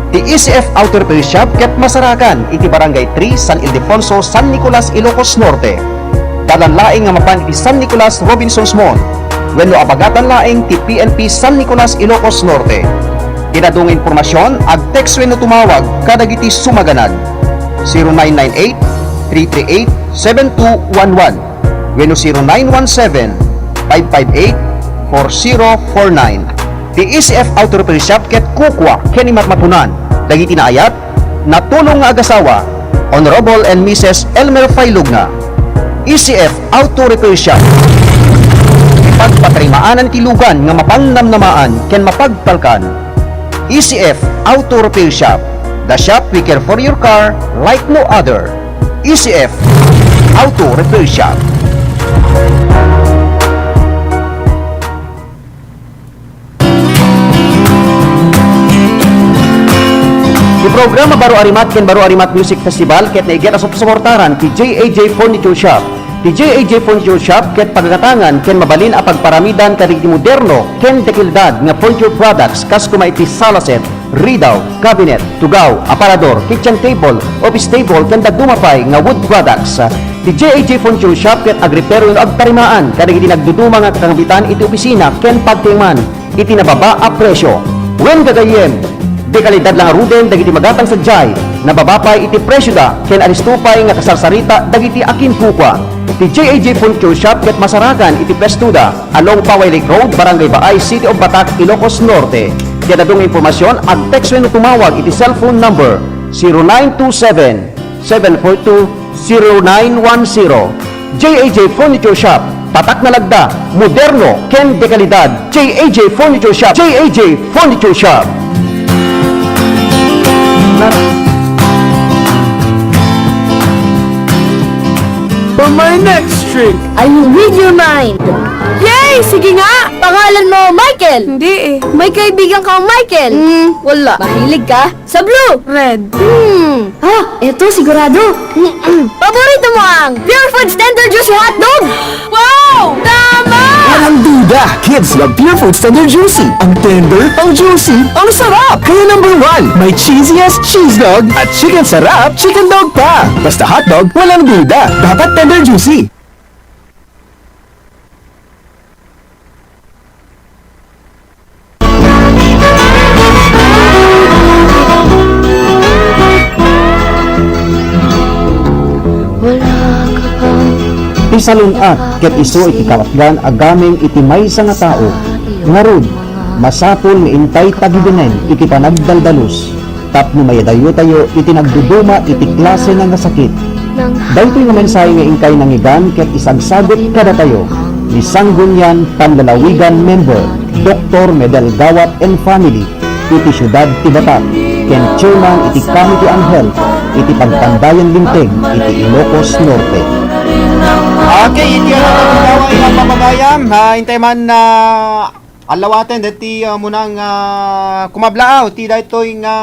Ti ECF Auto Repair Shop ket masarakan iti Barangay 3 San Ildefonso, San Nicolas, Ilocos Norte. Dalan laing nga mapan iti San Nicolas Robinsons Mall. Wenno abagatan laing ti PNP San Nicolas, Ilocos Norte. Tinadung impormasyon ag text wenno tumawag kadagiti sumaganad 0998-338-7211 wenno 0917-558-4049. Ti ECF Auto Repair Shop ket kukwa ken matmatunan dagiti naayat natulong nga agasawa Honorable and Mrs. Elmer Failugna. ECF Auto Repair Shop pagpatarimaanan ti lugan nga mapangnamnamaan ken mapagtalkan. ECF Auto Repair Shop, the shop we care for your car like no other. ECF Auto Repair Shop. Di programa Baro Arimat ken Baro Arimat Music Festival ket naiget asop suportaran ti JAJ Furniture Shop. Ti JAJ Furniture Shop ket pagagatangan ken mabalin a pagparamidan kadagiti moderno ken dekildad nga furniture products kas kumaiti sala set, ridaw, cabinet, tugaw, aparador, kitchen table, office table ken dumapay nga wood products. Ti JAJ Furniture Shop ket agripero ag parimaan kadagiti nagduduma nga kakambitan iti opisina ken pagtingman iti nababa a presyo. Wen gagayem di kalidad lang aruden dagiti magatang sadyay nababapay iti presyo da ken aristupay nga kasarsarita dagiti akin kukwa. Ti JAJ Furniture Shop ket masarakan iti Pestuda along Paway Lake Road, Barangay Baay, City of Batak, Ilocos Norte. Kaya datong impormasyon, ag text wenno tumawag iti cellphone number 0927-742-0910. JAJ Furniture Shop, tatak na lagda, moderno, ken de kalidad. JAJ Furniture Shop, JAJ Furniture Shop. For my next trick, I will read your mind. Yay! Sige nga! Pangalan mo, Michael! Hindi eh. May kaibigan kang Michael? Wala. Mahilig ka? Sa blue? Red. Eto sigurado. Paborito mo ang Pure Foods Tender Juicy Hotdog? Wow! Tama! Walang duda, kids love Pure Foods Tender Juicy. Ang tender, ang juicy, ang sarap. Kaya number 1, may cheesiest cheese dog at chicken sarap, chicken dog pa. Basta hotdog, walang duda. Dapat tender juicy. Isalunat ket isu iti kalatgan agameng iti maysa nga tao. Ngarud, masapol nga intay tagibenen iti panagdaldalos. Tapno mayadayo tayo iti nagduduma iti klase nga sakit. Daytoy nga mensahe nga ingkay nangigan ket isagsagot kada tayo. Ni Sanggunian Panlalawigan member Dr. Medel Gawat and Family iti syudad ti Batak ken chairman iti Committee on Health iti Pagpandayan Linteg iti Ilocos Norte. Okay, iti ang ilang mamagayam. Hintay man na alawaten dati munang kumablaaw ti daytoy nga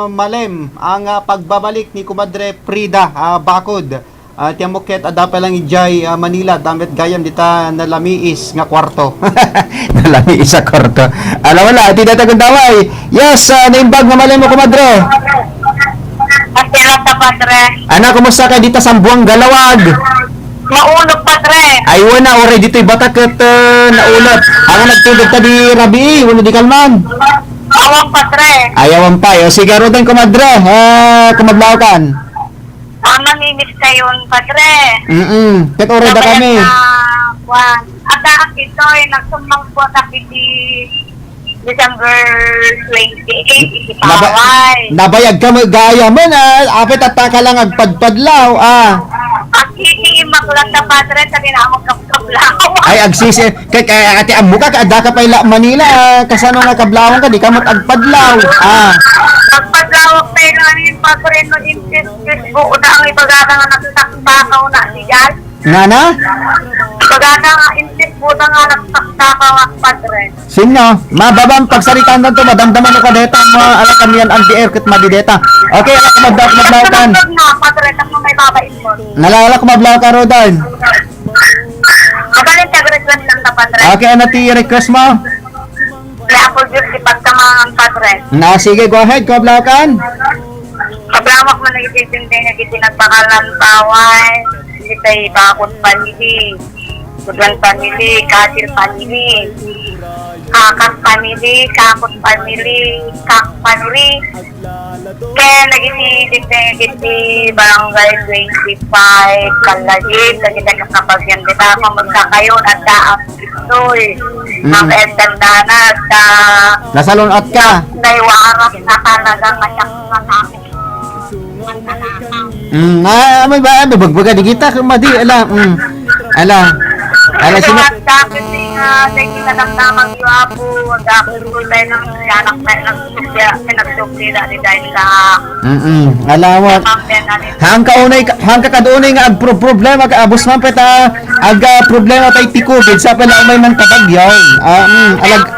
malem ang pagbabalik ni Kumadre Frida Bakod. Tiamoket adapa lang ijay Manila damit gayam dita nalamiis nga kwarto. Nalamiis sa kwarto. Wala ti data kun daway. Yes, naimbag nga malem mo Kumadre. Pasira sa padre. Ana, kumusta ka dito sa Buang Galawag? Maulog padre. Ay wala ore dito'y batak ket naulot. Ang nagtulog ta di Rabi, wala di kalman. Awang padre. Ayawan pa, yo sige rodan Kumadre. Kumadlawkan. Manginis kayon padre. Ket ore da kami. At ang ito'y nagsumang po sa kiti December 28, ipaway. Nabayag ka magaya man apet at ka lang agpadpadlaw Ang iniimaklat na padre sa dinamog kablaw. Ay agsisi kay ati amo ka ada ka pa ila Manila kasano nga kablawon ka di ka mat agpadlaw. Pagpadlawak pa yun padre no insist buo na ang ibagada nga nagsakbakaw na sigal. Nana? Ibagada nga insist buo na nga nagsakbakaw ang padre. Sino? Mababang pagsaritan na to madamdaman ko deta mga ala kamiyan ang di-air ket madideta. Okay, ala ko mablawkan. Na padre nang may babain mo. Nalala ko mablaw ka rodan. Magaling request lang na padre. Okay, ano ti request mo? Kaya ako just ipagtamangan padre. Na sige, go ahead, kablawkan. Paglawak mo nagitintindi nga gitinagpakalan taway. Kita'y bakot panili. Kudwan panili, kasil panili. Kakak panili, kakot panili, kak panili. Kaya nagitintindi barangay 25 kalagit. Lagi na kapagyan dita ako magkakayon at daap ito'y. Ang endandanas ka. Nasalunot ka. Naiwarap na talagang masyak na namin. May ba bagbaga di kita kumadi ala. Ala sino? Dapat nga dahil na nagtamang yung apo, dapat ko tayo ng anak na nagsukli dahil sa Alawat. Hangka kadunay nga ag problema ka abos man peta ag problema tay ti COVID sa pala may man kabagyaw. Alag.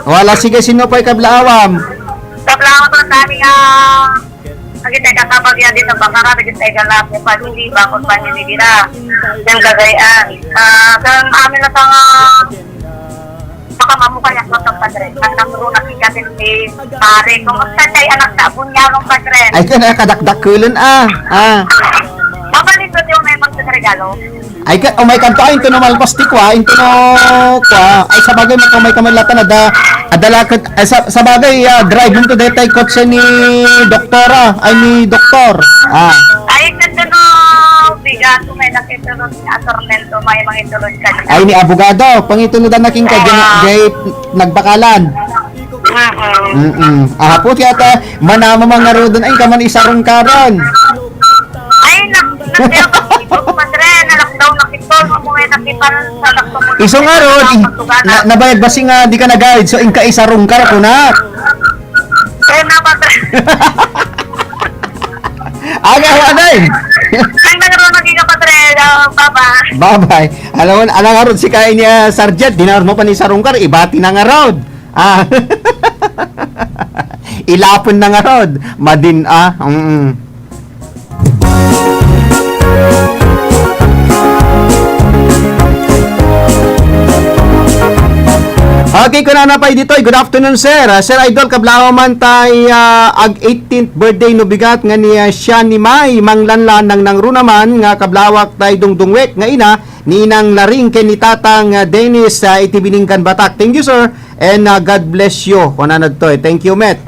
Wala sige sino pa'y kablaawam. Kablaawam ko dami nga Agitay kakabagyan din sa bangara, agitay galap, yung panili, bakot panili dira, yung gagayaan. Kaya amin na sa makamamukha niya sa padre. Ang nakuro na sikatin ni pare. Kung magsanday anak sa bunyarong padre. Ay ka na kadakdakulon Mabalik ko yung may magsaregalo. Ay ka may kanto ay into no malpastik wa into no kwa ay sa bagay makamay kamalatan adala sa bagay drive mo to detay kotse ni doktora ay ni doktor ay ganda no bigat may nakita doon si Atormento, may mga itulod ka. Ay ni abogado, pangituludan na king ka jay nagbakalan. Ahapot yata manama mga rodon ay kaman isarong karon. Ay, naktiyo ka po, padre, na-lockdown na kitol, mga nakipan sa lockdown. Iso nga rod, nabayad ba nga di ka na-guide, so inka isarong ka ko na. Kaya na, padre. Aga ho anay. Ay, nagkaroon maging padre, bye-bye. Bye-bye. Alam mo, alang nga rod si kaya niya Sargent, dinarod mo pa ni sarong kar, ibati na nga rod. Ilapon na nga rod. Madin Okay, kuna na pa dito. Good afternoon, sir. Sir Idol, kablaw man tay ag 18th birthday no bigat nga niya siya ni May manglanlan ng runaman nga kablawak tay dungdungwek nga ina ninang laring ken ni tatang Dennis itibiningkan Batak. Thank you, sir. And God bless you. Kuna na to. Thank you, Met.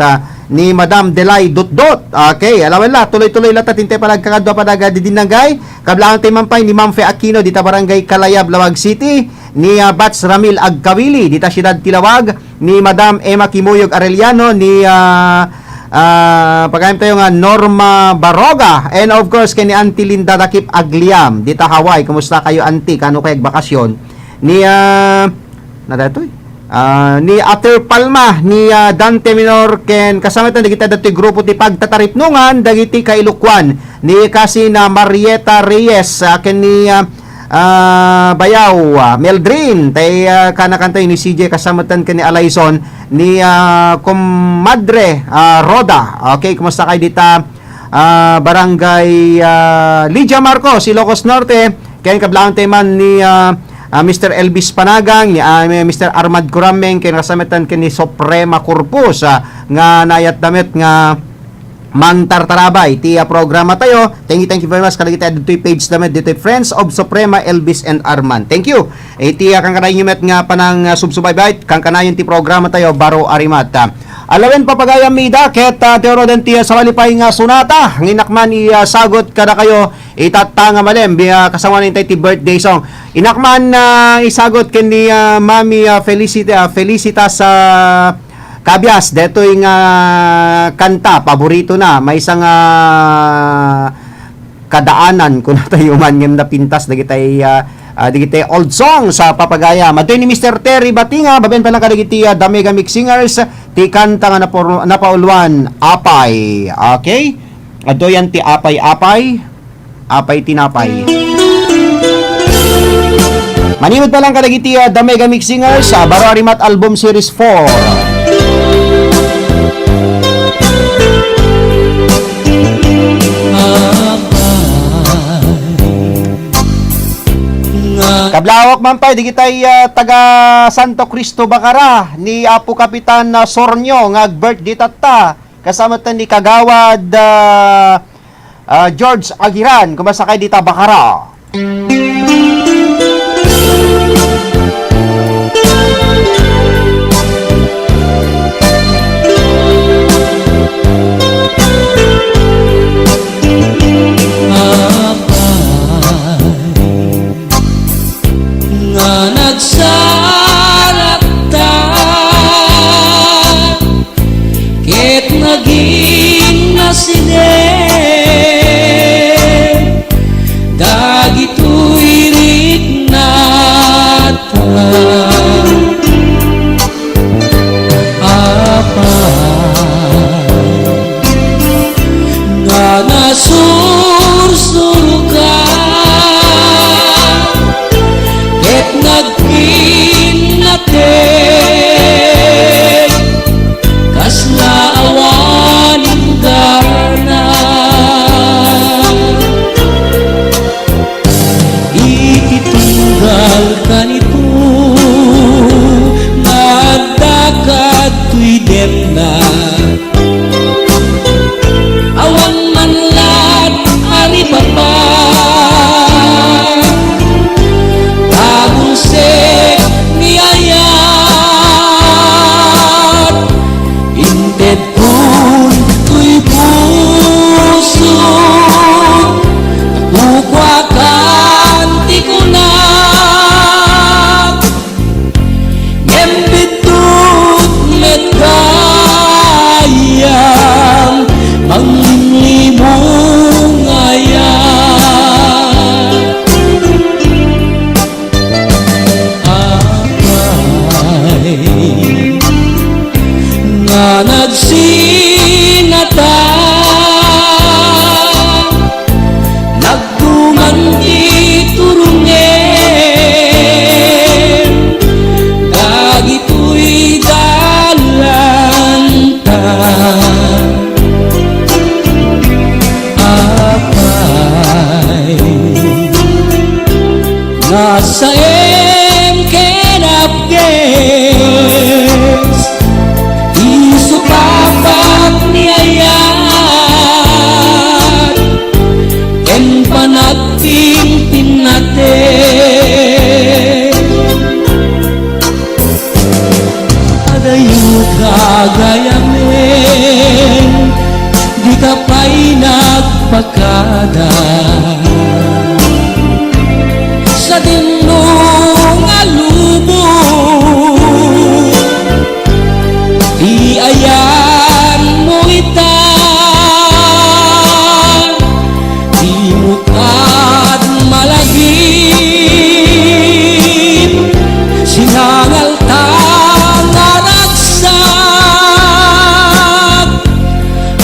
Ni Madam Delay Dot. Okay, alam la tuloy-tuloy lata tinte palag kakadwa padaga di dinagay. Kablaw tay mampay ni Ma'am Fe Aquino dita barangay Kalayab, Lawag City. Ni Bats Ramil Agkawili dita siyudad Tilawag, ni Madam Emma Kimuyog Arellano, ni pagayam tayo nga Norma Baroga, and of course kay ni Auntie Linda Dakip Agliam dita Hawaii. Kumusta kayo, Auntie? Kano kayo bakasyon? Ni ni Ater Palma, ni Dante Minor ken kasama ta dagiti dati grupo ti pagtataripnungan dagiti kailukwan, ni kasi na Marieta Reyes ken ni Bayaw, Meldrin, tay kanakantay ni CJ kasamatan ka ni Alayson, ni Comadre Roda. Okay, kumusta kayo dita barangay Lydia Marcos, Ilocos Norte, kaya kablaan man ni Mr. Elvis Panagang, ni Mr. Armad Kurameng, kaya kasamatan ka ni Suprema Corpus, nga nayat damit nga Mantartarabay, ti programa tayo. Thank you very much. Kalagita dito page namin dito Friends of Suprema Elvis and Arman. Thank you. Iti kang kanayon met nga panang subsubaybay kang kanayon ti programa tayo Baro Arimata. Alawin papagayam mida ket teoro den ti sawalipay nga sunata nginakman sagot kada kayo itatanga malem kasama ni ti birthday song. Inakman isagot ken ni Mami Felicita sa Kabyas, dito yung kanta, paborito na. May isang kadaanan kung tayo man yung napintas na kitay old song sa papagaya. Mato ni Mr. Terry Batinga, baben pa lang kadagiti The Mega Mix Singers, ti kanta nga napauluan, Apay. Okay? Ato yan ti Apay tinapay. Manimod pa lang kadagiti The Mega Mix Singers, Baro Arimat Album Series 4. Kablawak man pa, di kitay taga Santo Cristo Bacara ni Apo Kapitan Sornyo nga birthday tatta kasama ta ni Kagawad George Agiran kumasakay dita Bacara. Nagsarap ta ket naging naside dagitoy sa MK Napges isupapak niayat ken panating tinate adayo kagayamen di ka pa'y nagpakada sa dinong alubong di ayan mo ita di mukad malagim sinangal tangaragsak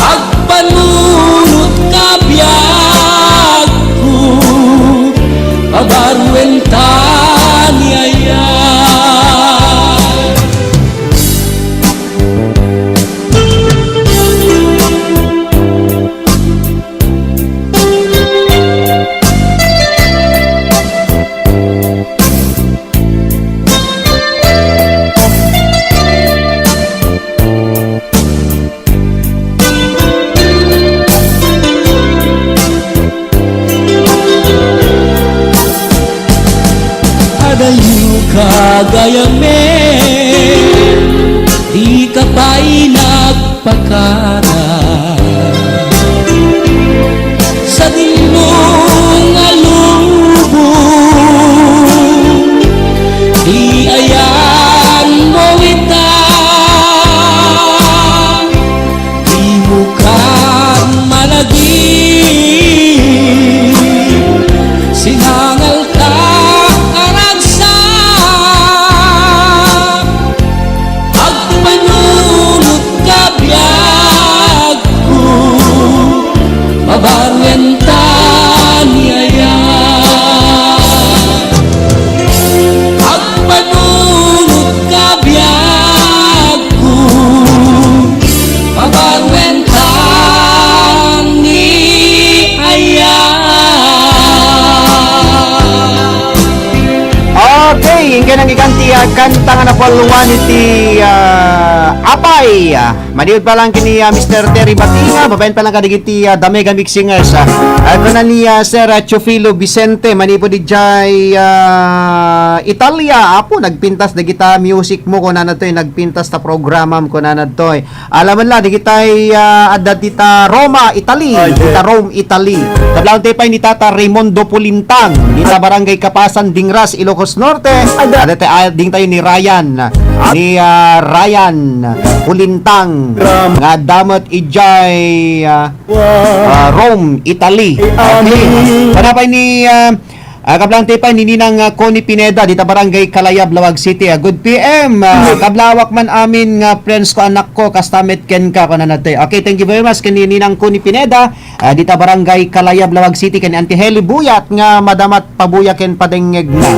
agpanunot kabiyag ko pabarwenta niyaya adayo kagayamen di ka pa'y nagpakara sa dinong alubong di ayan mo ita di mukhang malagim sinangal ka aragsak agpanunot kabiyag ko mabarwenta niyaya agpanunot kabiyag ko mabarwenta niyaya. Okay, ingin ang ikanti kanta nga napoluan iti Apay. Maniud pa lang kini Mr. Terry Batinga, babayan pa lang kadigiti Damega Mixingers. Ako na ni Sir Chofilo Vicente, manipo di jay Italia. Apo, nagpintas na kita music mo ko na natoy, nagpintas ta programam ko na natoy. Alaman la, di kita adat dita Roma, Italy. Dita Rome, Italy. Tablaon tayo pa ni Tata Raimondo Pulintang. Dita Barangay Kapasan, Dingras, Ilocos Norte. Adat ding tayo ni Ryan. Ni Ryan Pulintang. Nga damot ijay Rome, Italy. Okay. Panapay ni kablang tipay ni Ninang Connie Pineda dita Barangay Kalayab, Lawag City. Good PM. Kablawak man amin nga friends ko, anak ko, kastamit ken ka kana natay. Okay, thank you very much kani Ninang Connie Pineda dita Barangay Kalayab, Lawag City, ken Auntie Heli Buyat nga madamat pabuya ken padengeg na.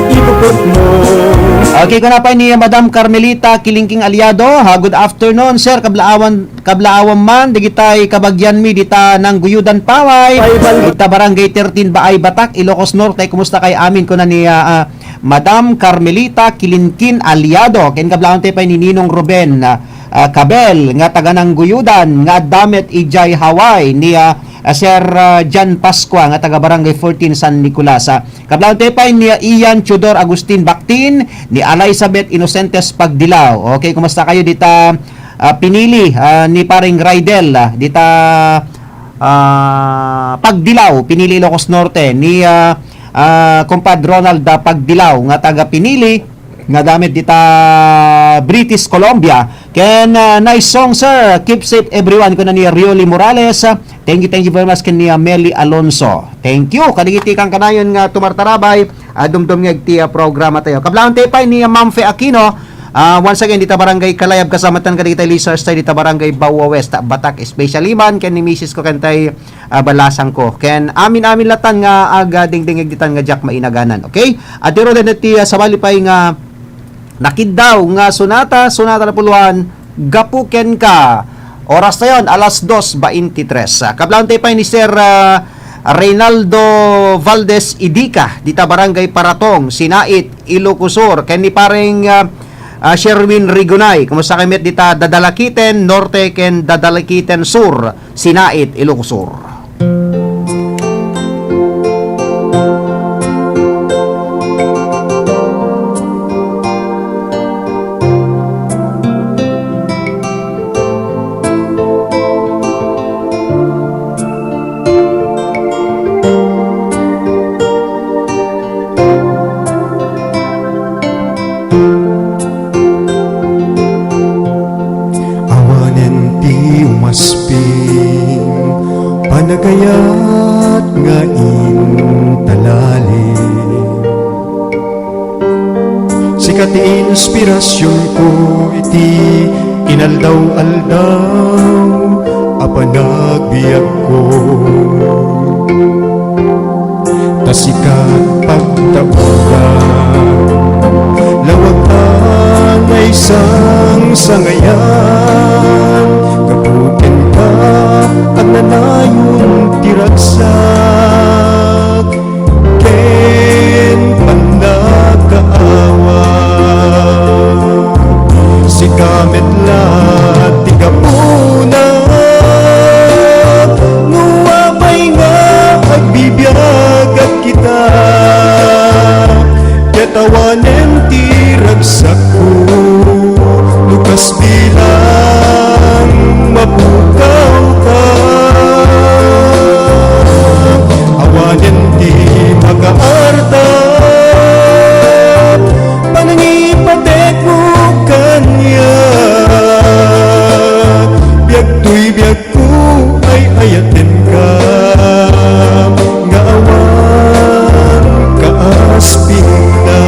Okay, kuna pa ni Madam Carmelita Kilingking Aliado. Good afternoon, sir. Kablaawan man digitay kabagyan mi dita nang Guyudan Paway. Dita Barangay 13 Baay Batak, Ilocos Norte. Kumusta kay amin ko na ni Madam Carmelita Kilingkin Aliado. Ken kablaon tay pa ni Ninong Ruben Kabel nga taga nang Guyudan nga damet ijay Hawaii ni Sir Jan Pasqua nga taga Barangay 14 San Nicolas. Kablaon tay pa ni Ian Chudor Agustin Baktin ni Elizabeth Innocentes Pagdilaw. Okay, kumusta kayo dita pinili ni paring Rydel dita Pagdilaw, pinili Ilocos Norte ni kumpad Ronald Pagdilaw nga taga pinili nga damit dita British Columbia. Ken nice song, sir. Keep safe everyone ko na ni Rioli Morales. Thank you very much ken ni Meli Alonso. Thank you. Kadigiti kang kanayon nga tumartarabay dumdum nga iti programa tayo. Kablaon tayo pa ni Ma'am Fe Aquino. Once again dita Barangay Kalayab kasamatan kadagiti listeners tayo dita Barangay Bawa West Batak, especially man ken ni Mrs. ko kantay balasang ko. Ken amin latan nga aga dingdingeg ditan nga jak mainaganan. Okay? At diro din iti sabali pay nga nakiddaw nga sonata na puluhan gapuken ka. Oras na yon, alas 2:23. Kablaon tayo pa ni Sir Reynaldo Valdez Idica, dita Barangay Paratong, Sinait, Ilocosur, ken ni paring Sherwin Rigunay, kumusta kay met dita Dadalakiten Norte ken Dadalakiten Sur, Sinait, Ilocosur. Panagayat nga intalalim, sikat inspirasyon ko iti inaldaw-aldaw a panagbiag ko, tasikat pagtaugan lawag na isang sangayan, kaputin ka ang nanayon tiragsak, ken panagkaawa, si kamet lahat tigapuna, nuwapay nga agbibiyagat kita, katawanen tiragsak ko, lukas bilang mabukaw ka, awanin di makaarta, panangipatek mo kanya, biag tuy biag ko ay ayatin ka, nga awan kaasping na.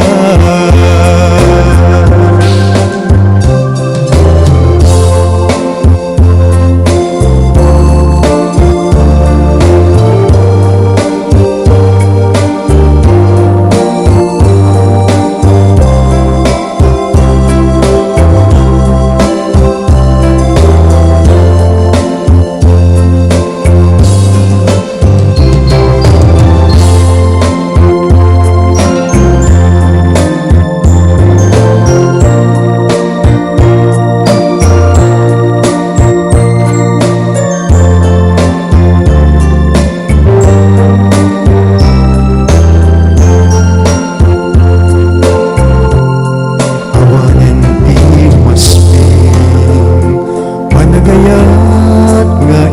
Panagayat nga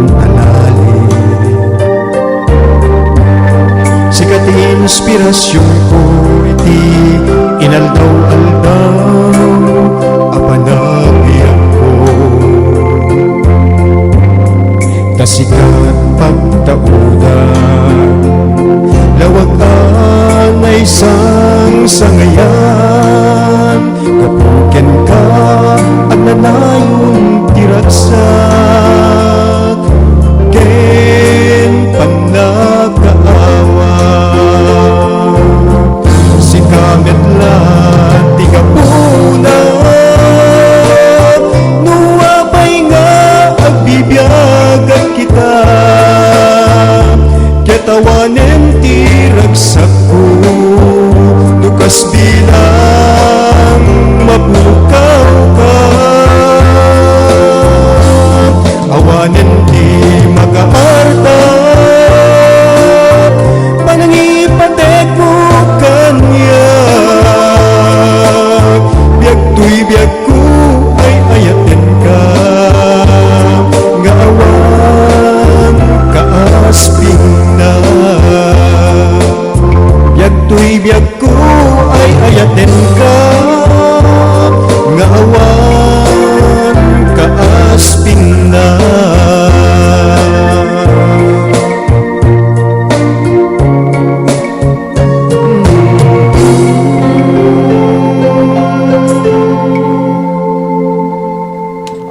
intalalim, sikat inspirasyon ko iti inaldaw-aldaw a panagbiag ko, tasikat pagtaudan lawag na isang sangayan, kapuken ka ang nanayon tiragsak, ken panagkaawa, si kamet lahat tigapuna, nuwapay nga agbibiyagan kita, katawanen tiragsak ko, lukas bilang mabukaw ka, awanin di makaarta, panangipatek mo kanya, biag tuy biag ko ay ayatin ka, nga awan kaasping na, biag tuy biag ko ay ayatin ka, nga awan kaasping na.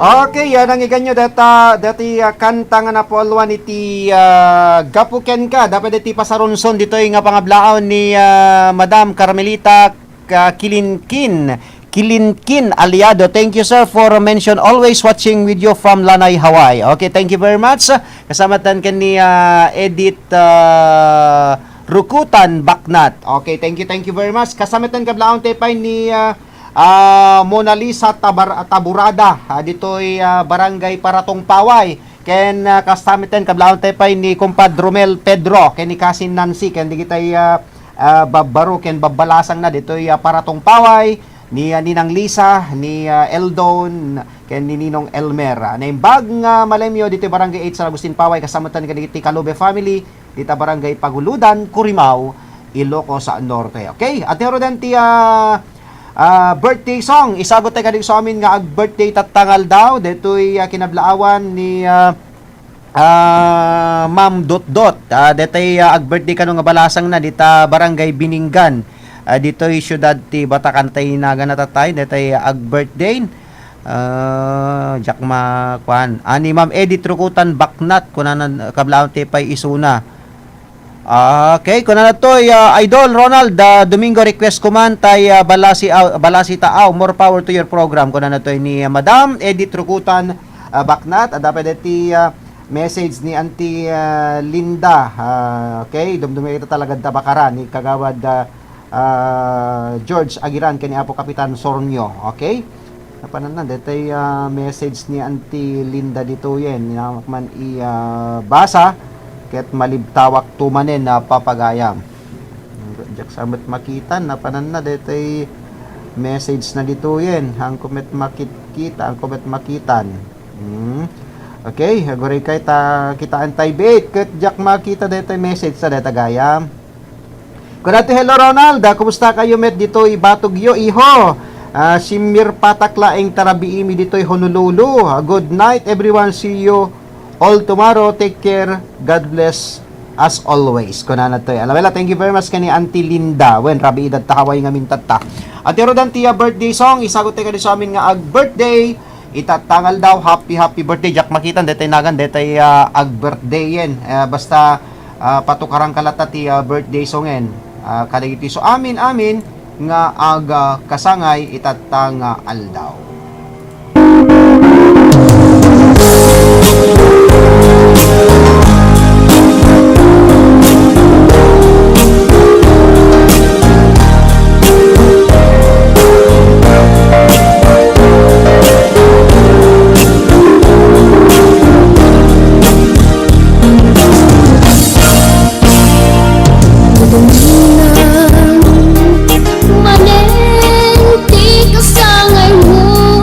Okay, yan ang iganyo dati kanta nga na po alwan iti Gapuken ka, dapat iti pasarunson dito nga pangablaon ni Madam Carmelita Kilinkin Kilinkin Aliado. Thank you, sir, for mention. Always watching with you from Lanay, Hawaii. Okay, thank you very much. Kasama tan kan ni Edith Rukutan Baknat. Okay, thank you very much. Kasama tan kablaon tepay ni Mona Lisa Taburada. Dito'y Barangay Paratong Paway. Ken kasama tan kablaon tepay ni Kumpad Romel Pedro. Ken ni Kasin Nancy. Ken di kitay babaro ken babalasang na dito'y Paratong Paway. Ni Ninang Lisa, ni Eldon, ken ni Ninong Elmer. Naimbag nga malemyo dito Barangay 8 sa Agustin Paway, kasamatan ka dito Kalube family, dito Barangay Paguludan, Curimaw, Ilocos sa Norte. Okay? At meron din ti birthday song. Isagot tayo ka sa amin nga birthday tatangal daw. Dito'y kinablaawan ni Ma'am Dot. Dito'y birthday kanong nga balasang na dito Barangay Bininggan. Dito'y syudad ti Batacan tay naganatay detay birthday Jack Makwan ani Ma'am Edith Rukutan Baknat kunanan kablaon ti pay isuna. Okay, kunanan toy Idol Ronald Domingo request ko man tay balasi taaw, more power to your program. Kunanan toy ni Madam Edith Rukutan Baknat. Dapat ti message ni Auntie Linda. Okay, dumdumi ito talaga tabakaran ni kagawad George Agiran kani Apo Kapitan Sornyo. Okay? Napanan na detay message ni Auntie Linda dito yen man basa ket malibtawak tumanen na papagayam. Jak samet makitan napanan na detay message na dito yen ang komet makita ang komet makitan. Okay, agore kay kita antay bait ket jak makita detay message sa detagayam. Kunati hello Ronald, kumusta kayo met dito Batugyo iho? Simir Pataklaing Tarabiimi dito Honolulu. Good night everyone, see you all tomorrow. Take care. God bless as always. Kunana to. Alawela, thank you very much kani Auntie Linda. Wen rabi idad takaway ngamin tatta. At yero dan tiya birthday song, isagot tayo sa amin nga birthday. Itatangal daw happy birthday Jack Makitan detay nagan detay birthday yen. Basta patukarang kalata ti birthday songen. Kadagiti so amin nga aga kasangay itatang aldaw. Manenti kasangay mo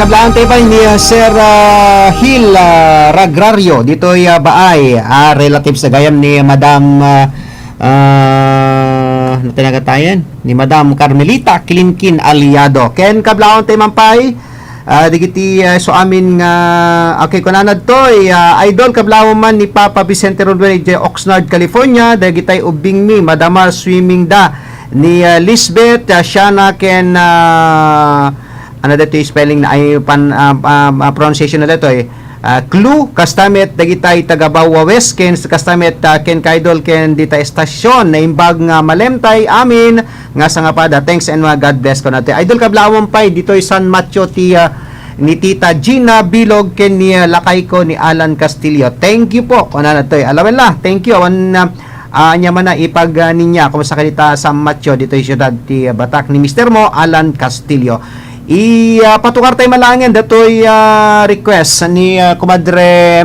kablaan tayo pa ni Sir Hill Ragrario dito baay relatives na gayam ni Madam natinagatayan ni Madam Carmelita Klinkin Aliado. Ken kablaan tayo mampay digiti so amin nga okay kunanad to idol kablawan man ni Papa Vicente Rodriguez di Oxnard, California dagitay ubing mi madamar swimming da ni Lisbeth Shana ken ano dito yung spelling na ay pronunciation na dito clue kastamet dagitay tagabawa west ken kastamet ken kaidol ken dita estasyon na imbag nga malemtay amin nga sangapada thanks and God bless ko natin idol kablawon pay dito yung San Mateo ni Tita Gina Bilog ken ni lakay ko ni Alan Castillo. Thank you po kuna na to alawen la thank you awan anya man na ipag ninya kumusta kanita San Mateo dito yung syudad ti Batak ni Mr. mo Alan Castillo. Patukar tayo malangin datoy request ni Kumadre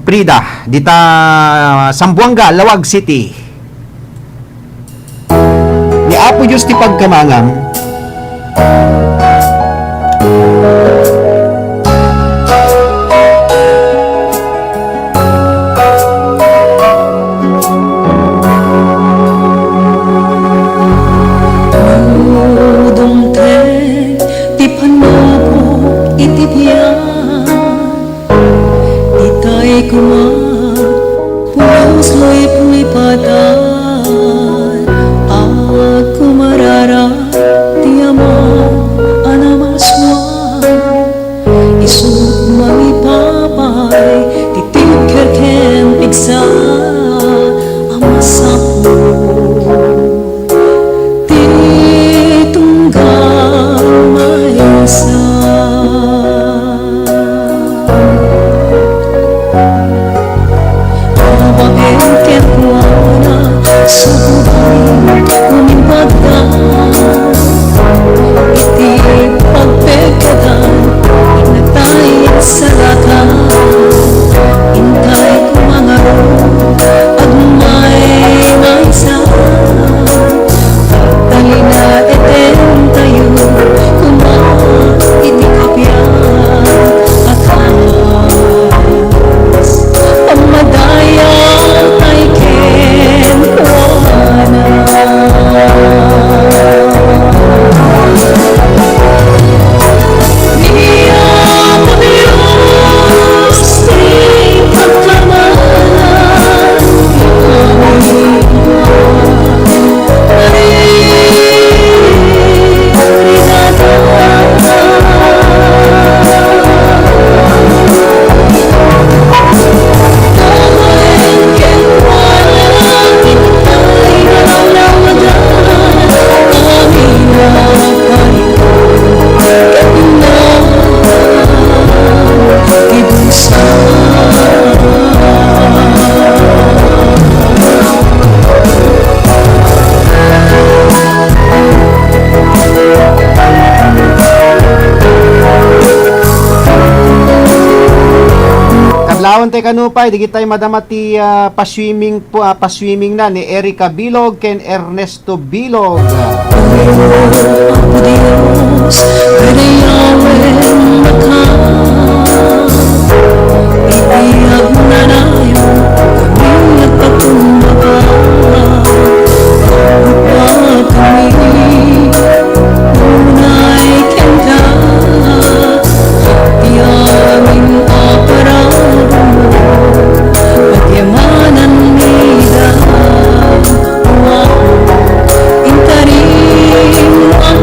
Prida dita Sambuanga, Lawag City ni Apo Diyos ti pagkamangam Lawan tay kanupay digitay madamati pa-swimming na ni Erica Bilog ken Ernesto Bilog. Intarim ang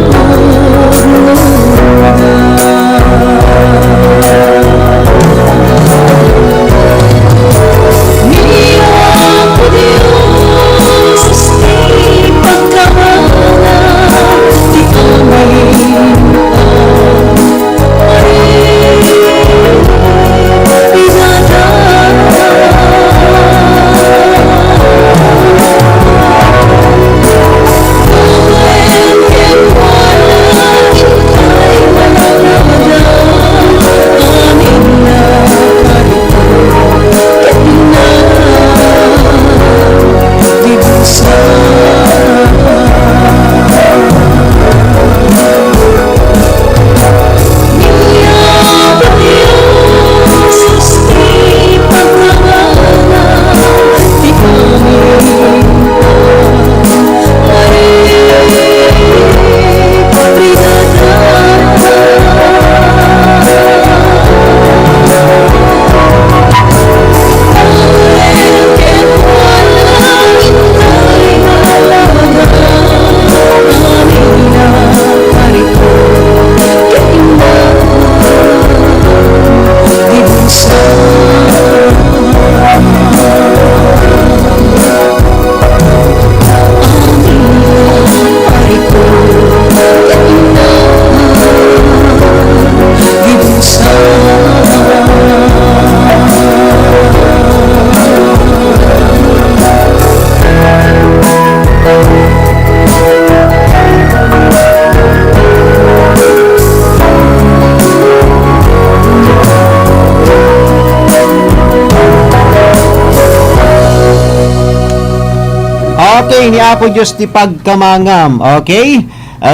Okay, ni Apo Diyos ti pagkamangam. Okay?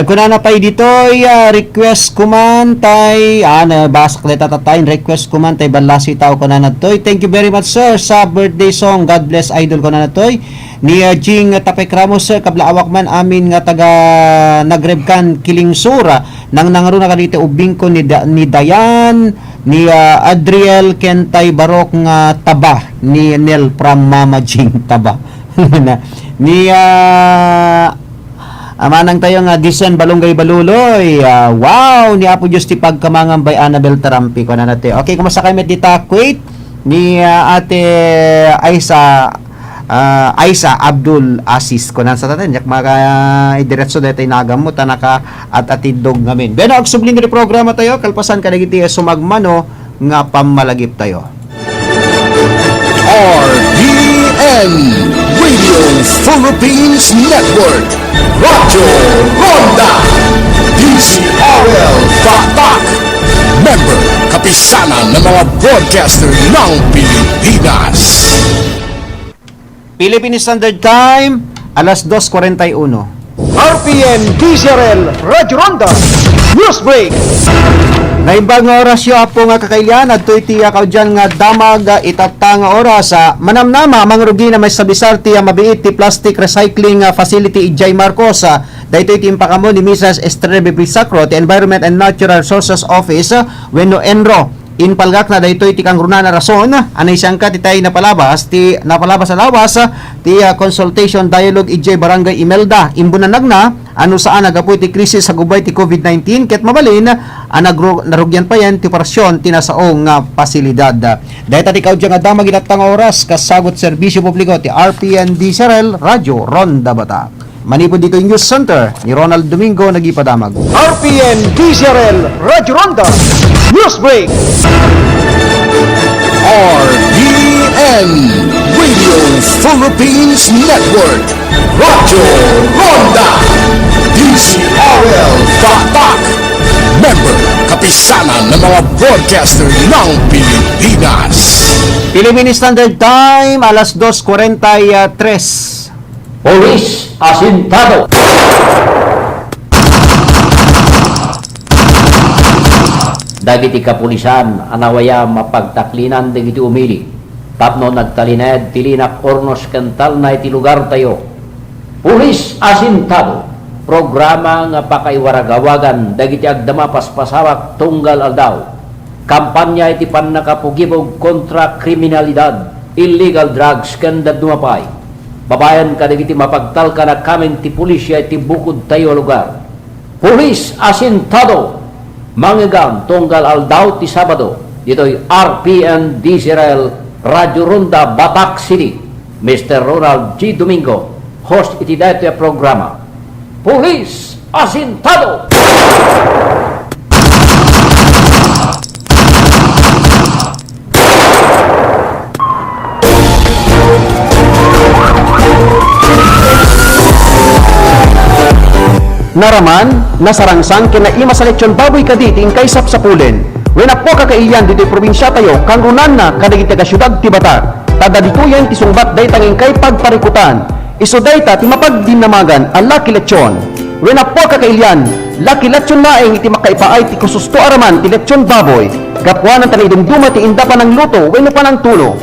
Kung na pa'y dito'y request kuman tay, basak leta tatayin, request kuman tay balasi tao ko na natoy. Thank you very much sir sa birthday song. God bless idol ko na natoy. Ni Jing Tapek Ramos sir, kablaawak man amin nga taga nagrebkan kiling sura. Nang nangaro na kanite ubing ko ni Dayan, ni Adriel Kentay Barok nga taba, ni Nel from Mama Jing taba. Ni amanang tayo nga Disen Balunggay Baluloy. Wow, ni Apo Diyos ti pagkamangan by Annabel Tarampi ko na natin. Okay, kumusta kayo met dita Kuwait ni Ate Aisa Abdul Asis ko na sa tatin. Yak mga idiretso dito nagamot naka at atidog ngamin. Beno, ang subling ni programa tayo. Kalpasan ka nagiti sumagmano nga pamalagip tayo. RPN Radio Philippines Network, Radyo Ronda, DZRL Batak, member kapisanan ng mga broadcaster ng Pilipinas. Philippine Standard Time, alas 2:41. RPN DZRL Radyo Ronda News Break. Naibang oras yo apo nga kakailan at iti akaw dyan nga damag itatang oras manamnama mga rugi na may sabisar ti mabiit ti plastic recycling facility Ijay Marcos dahito iti impakamo ni Mrs. Estrebe Bisacro ti Environment and Natural Resources Office wenno Enro inpalgak na dahito iti kang runa na rason anay siyang ka ti tayo napalabas sa lawas ti consultation dialogue Ijay Barangay Imelda imbunanag na ano saan nagapoy ti krisis sa gubay ti COVID-19 ket mabalin narugyan pa yan ti operasyon tinasaong pasilidad. Dahil tati kaudya nga damag ilatang oras kasagot serbisyo publiko ti RPN DZRL Radyo Ronda Batak. Manipod dito yung News Center ni Ronald Domingo nagipadamag. RPN DZRL Radyo Ronda News Break. RPN Radio Philippines Network, Radyo Ronda, DZRL Batak, member kapisanan ng mga broadcaster ng Pilipinas. Philippine Standard Time, alas 2:43. Police asintado. Dagiti kapulisan anawaya mapagtaklinan dagiti umili. Tapno nagtalined tilinak ornos kental na iti lugar tayo. Police asintado. Programa nga pakaiwaragawagan dagiti agdama paspasawak tunggal aldaw. Kampanya iti pannakapugibog kontra kriminalidad, illegal drugs kanda dumapay. Babayan ka dagiti mapagtal ka na kamen ti pulisya iti bukod tayo lugar. Police asintado. Mangigam tunggal aldaw ti Sabado. Dito'y RPN DZRL Radyo Ronda Batak City. Mr. Ronald G. Domingo, host iti dito yung programa. Police asintado! Naraman, nasarangsang kinaima sa lechon baboy kaditing kay Sapsapulen. When po kakaiyan dito'y probinsya tayo, kang runan na kadagiti taga syudad ti Batak. Tada ditoyan ti sungbat day tanging kay pagparikutan. Iso day ta ti mapagdinamagan ang Lucky Lechon. When po kakaiyan, Lucky Lechon laeng iti makaipaay ti kususto araman ti lechon baboy. Gapuanan tani dumduma ti inda pa ng luto, wenno pa ng tulo.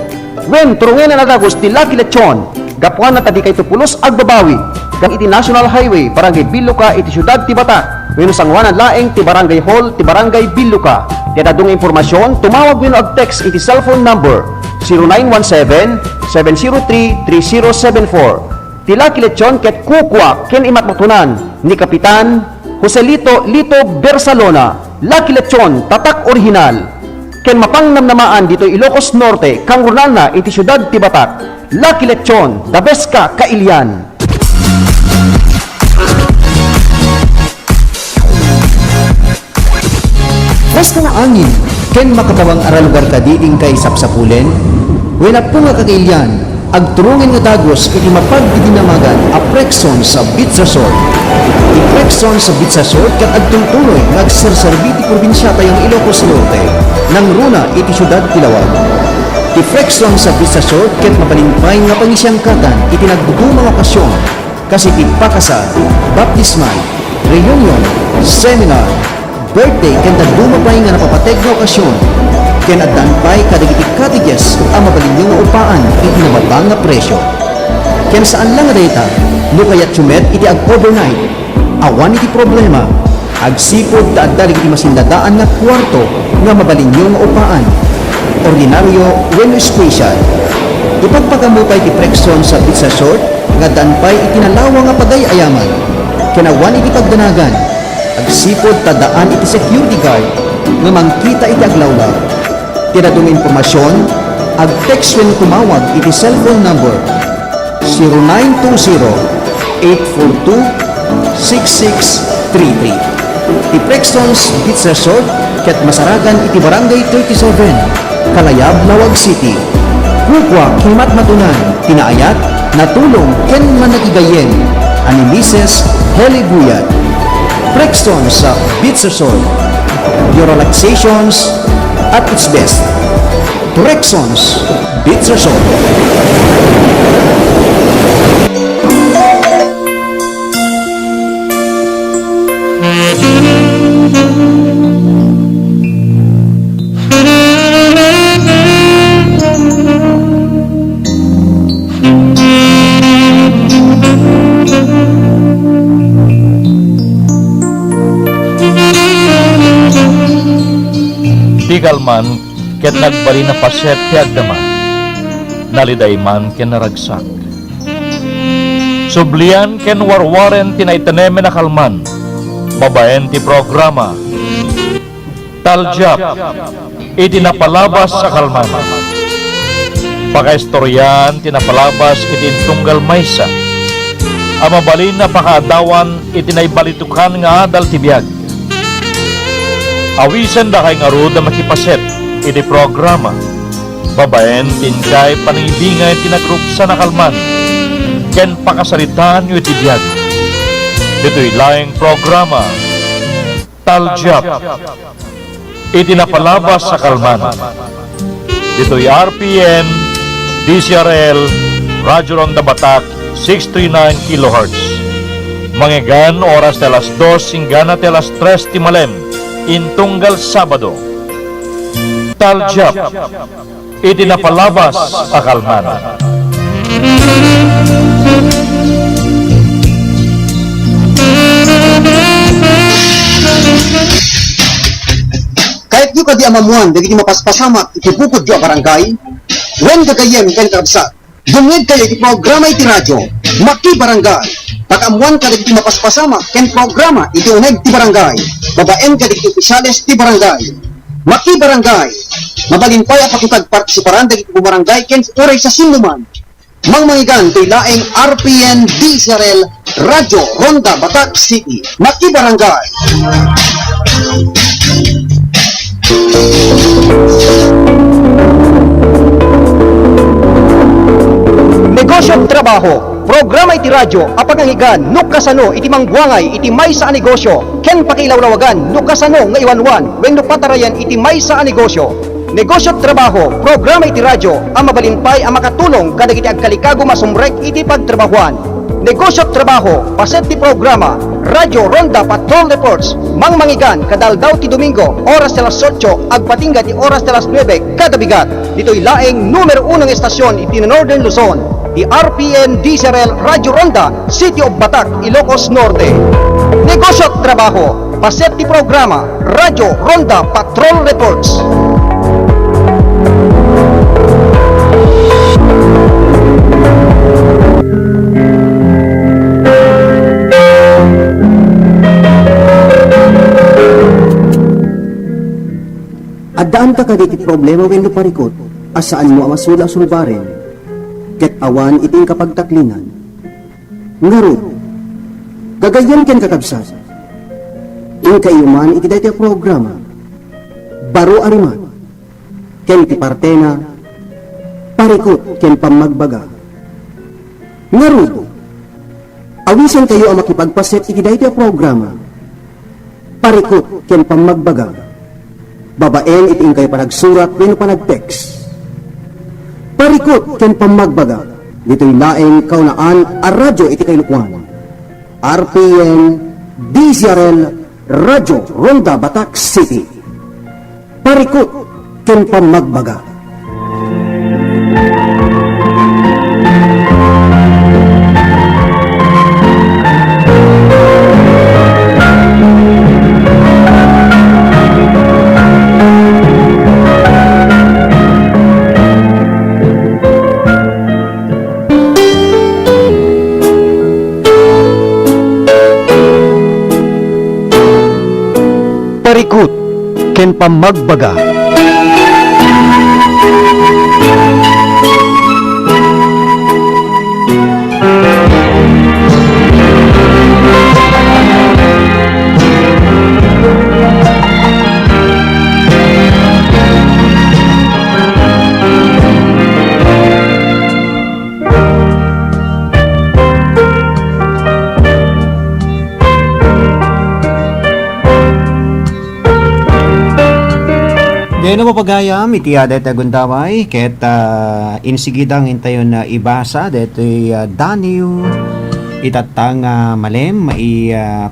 When turungan na nagagos ti Lucky Lechon, gapuan na tadi kay tupulos agbabawi kang iti National Highway barangay Biluka iti syudad ti Batak wenno sangwanan laeng ti barangay hall ti barangay Biluka. Ket adung impormasyon tumawag wenno ag text iti cellphone number 0917-703-3074. Ti Lucky Lechon ket kukwa ken imatmatunan ni Kapitan Joselito Lito Bersalona. Lucky Lechon tatak original ken mapangnamnamaan dito Ilocos Norte kang runan na iti syudad ti Batak. Lucky Lechon, the best ka kailian. Basta na angin, ken makatawang aralugar ka diing kay Sapsapulen, wena po nga kakailian, agturungin nga dagos iti mapagdidinamagan a Prexon sa Beach Resort. Ti Prexon sa Beach Resort kat agtungtuloy nagserserbi ti probinsya tayong Ilocos Norte, nang runa iti syudad Pilawag. Ti Prexon sa Beach Resort ket mapalimpay nga pangisyangkatan iti nagdudumang okasyon kasi tigpakasal, baptismal, reunion, seminar, birthday kanda dumapay nga napapateg na okasyon. Ken addanpay kadagiti cottages ang mabalinyo nga upaan iti namatang nga presyo. Ken saan lang nga data, no kayat sumet iti ag-overnight. Awan iti problema, agsipod daaddalig iti masindadaan nga kwarto nga mabalinyo nga upaan. Ordinaryo wenno special. Ipagpagamupay ti Prexon sa Pizza Short nga danpay itinalawa nga pagay-ayaman. Kinawan iti pagdanagan, agsipod tadaan iti security guard nga mangkita iti aglawlaw. Tinadong impormasyon, ag-text when tumawag iti cellphone number 0920-842-6633. Ti Prexton's Pizza Short ket masaragan iti Barangay 37, Kalayab, Lawag City. Kukwa kimat matunan, tinaayat, natulong ken managigayen, ani Mrs. Heli Buyat. Prexton sa Pizza Short. Your relaxations at its best. Prexton's Pizza Short. Tigal man, ket nagbari na paset ti agdama. Naliday man ken naragsak. Sublian ken warwaren tinaitanemen na kalman. Babaen ti programa. Taljap, iti napalabas sa kalman. Pakaistoryan tinapalabas iti tunggal maysa. Amabalin na pakaadawan iti naibalitukan nga adal ti biag. Awisan da kay nga ruda makipaset iti programa. Babaen tinkay paningibingay tinagrupsa na kalman. Ken pakasalitaan yu iti biag. Dito'y laing programa. Taljap, iti napalabas sa kalman. Dito'y RPN, DCRL, Radyo Ronda Batak, 639 kHz. Mangigan oras telas 2 hingga telas 3 ti malem. Intunggal Sabado. Taljap, iti napalabas sa kalman. Kahit yu kadi amamuan dagiti mapaspasamak iti bukod yu a barangay, wen gagayem ken kabsat, dunged kayo iti programa iti radyo, Maki Barangay. Pag-amuan ka dagiti mapaspasamak ken programa iti uneg ti barangay, babaen ka dagiti opisyales ti barangay. Maki Barangay, mabalimpay a pakipagpartisiparan dagiti barangay ken uray sa sinuman. Mangmangigan to'y laeng RPN DCRL Radyo Ronda Batak City. Maki Barangay. Negosyo at trabaho. Programa iti radyo apagangigan no kasano iti mangguangay iti maysa a negosyo ken pakilawlawagan no kasano nga iwanwan wenno patarayan iti maysa a negosyo. Negosyo at trabaho, programa iti radyo ang mabalinpay ang makatulong kadagiti agkalikago masumrek iti pagtrabahuan. Negosyo at trabaho, paset ti programa, Radyo Ronda Patrol Reports, mangmangigan kadaldaw ti Domingo, oras telas 8, agpatingga ti oras telas 9, kada bigat. Dito'y laeng numero 1 ng estasyon iti Northern Luzon, di RPN DCRL Radyo Ronda, City of Batak, Ilocos Norte. Negosyo at trabaho, paset ti programa, Radyo Ronda Patrol Reports. Addaan ka kaditi problema wenno parikot, asaan mo amasula sulbaren, ket awan iting kapagtaklinan. Ngarud, gagayan ken kakabsat, ing kaiuman iti daytoy programa, baro ariman, ken ti partena, parikot ken pamagbaga. Ngarud, awisan kayo ang makipagpaset iti daytoy programa, parikot ken pamagbaga. Babaen iting kayo panagsurat wenno panag-text. Parikot ken pamagbaga, dito'y laeng kaunaan a radyo iti kay lukwan. RPN DCRN Radyo Ronda Batak City. Parikot ken pamagbaga. Parikot ken pamagbaga. Dahil na mapagayam, itiyada ita gundaway, ket insigidang intayon na ibasa, dito Daniel, itatang malem,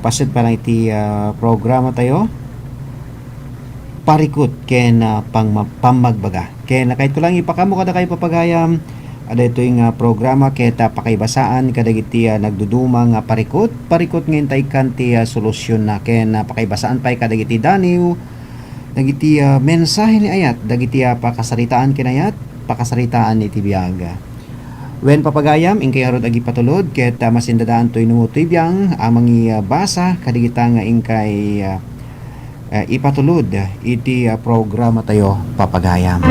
pasit pa lang iti programa tayo. Parikot, ken pamagbaga. Ken kahit ko lang ipakamo kada kayo papagayam, ada ito yung programa, ket pakaibasaan, kadagiti nagdudumang parikot ngayon tayo kanti solusyon na, ken pakaibasaan pa kadagiti Daniel, dagiti mensahe ni ayat, dagiti pakasaritaan kinayat, pakasaritaan ni tibiaga. Wen papagayam, ingkay harod agi patulod, ket masindadaan to'y numutibiyang, amang basa, kadigita nga ingkay ipatulod, iti programa tayo papagayam.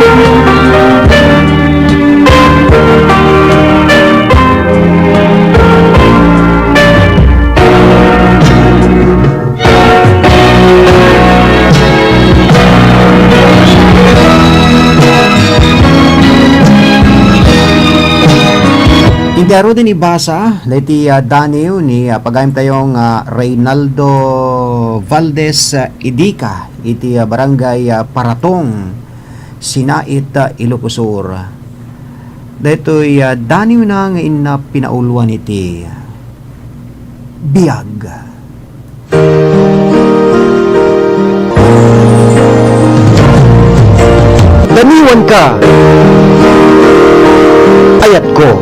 Indaro din ibasa, dahiti Daniel ni pagayam tayong Reynaldo Valdez Idika, iti barangay Paratong, Sinait, Ilocos Sur. Dahito'y Daniel na ngayon na pinauluan iti biyag. Daniwan ka, ayat ko.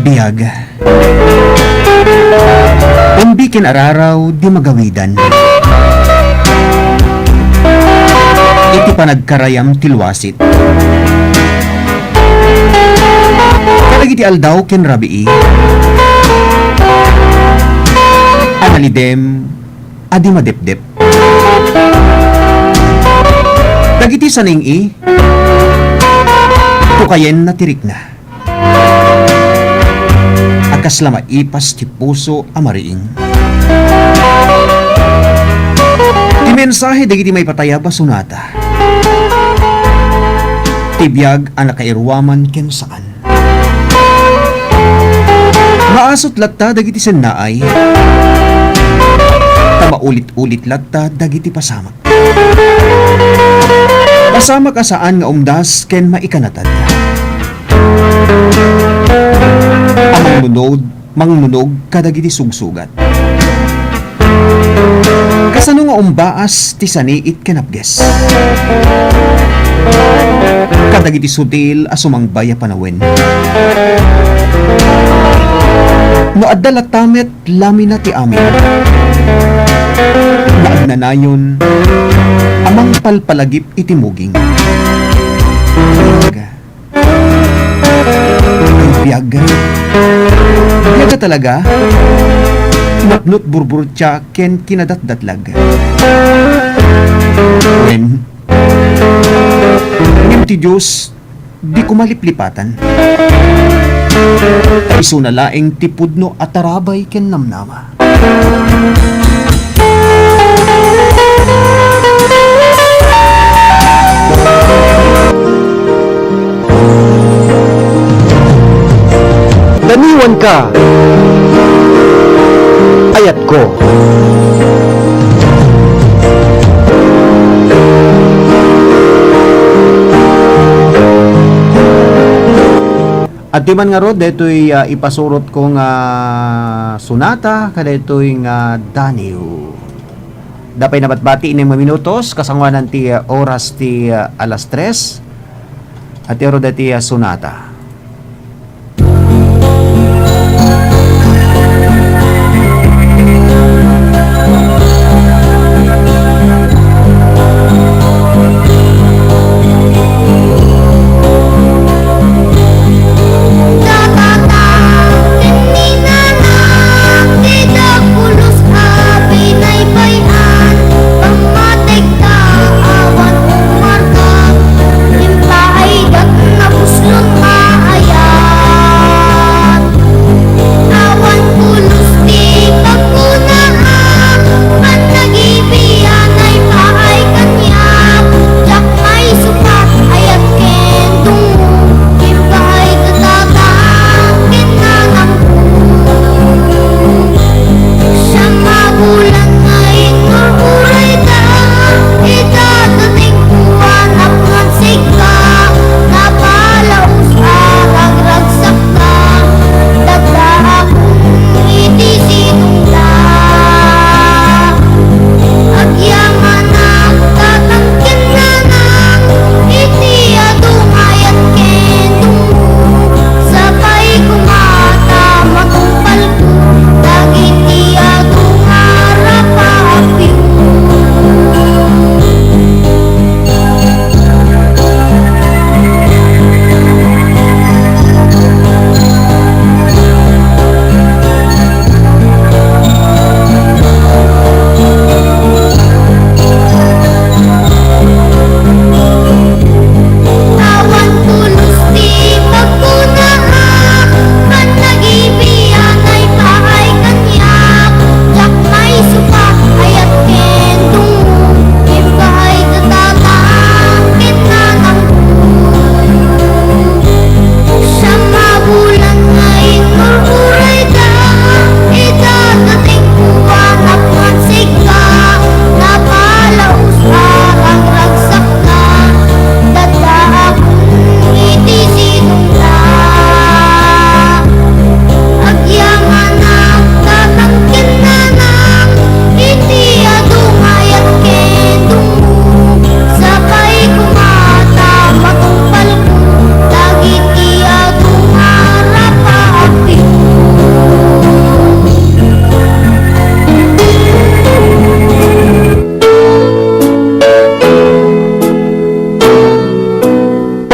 Biyag. Umbikin araraw di magawidan. Iti panagkarayam tilwasit. Kadagiti aldaw ken rabii. Analidem adi madepdep. Dagiti saning tukayen na tirik na. Akas lama ipas ti puso amariing. Ti mensahe dagiti may pataya basunata. Tibiyag ang nakairwaman ken saan. Maasot latta dagiti sennaay. Maulit-ulit latta dagiti pasamak. Pasamak asaan nga umdas ken maikanatad. Mangnunog kadagiti sugsugat. Kasano nga umbaas ti saniit kenapges. Kadagiti sutil asumangbaya panawen. No adda latamet lamina ti amin. Naagnanayon amang palpalagip itimuging. Biyaga. Biyaga talaga. Napnut burburtya ken kinadatdatlag. When ti Diyos di kumaliplipatan. Isu na laeng tipudno at tarabay ken namnama. Daniwan ka, ayat ko. At di man nga rod, dito'y ipasurot kong sunata, kada ito'y Daniel. Dapay na batbati ining mga minutos, kasangwanan ti oras ti alas 3, at yaro dati sunata.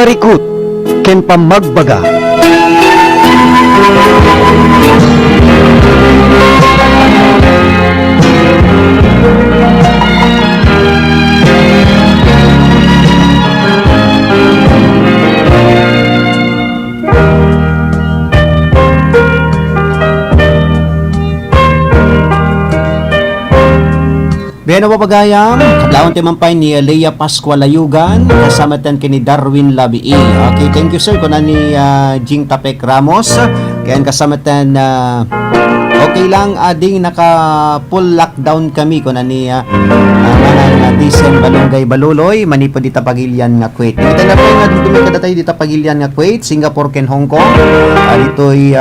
Parikut, ken pamagbaga. Beno papagayam, kadlawon ti mampay ni Leia Pascual Ayugan, kasama tan kini Darwin Labii. Okay, thank you sir kuna ni Jing Tapek Ramos. Kaya kasama tan okay lang ading naka full lockdown kami kuna ni Disen Balungay Baluloy, manipod dita Pagilian nga Kuwait. Kita na po nga dito kadatay dita Pagilian nga Kuwait, Singapore ken Hong Kong. Dito'y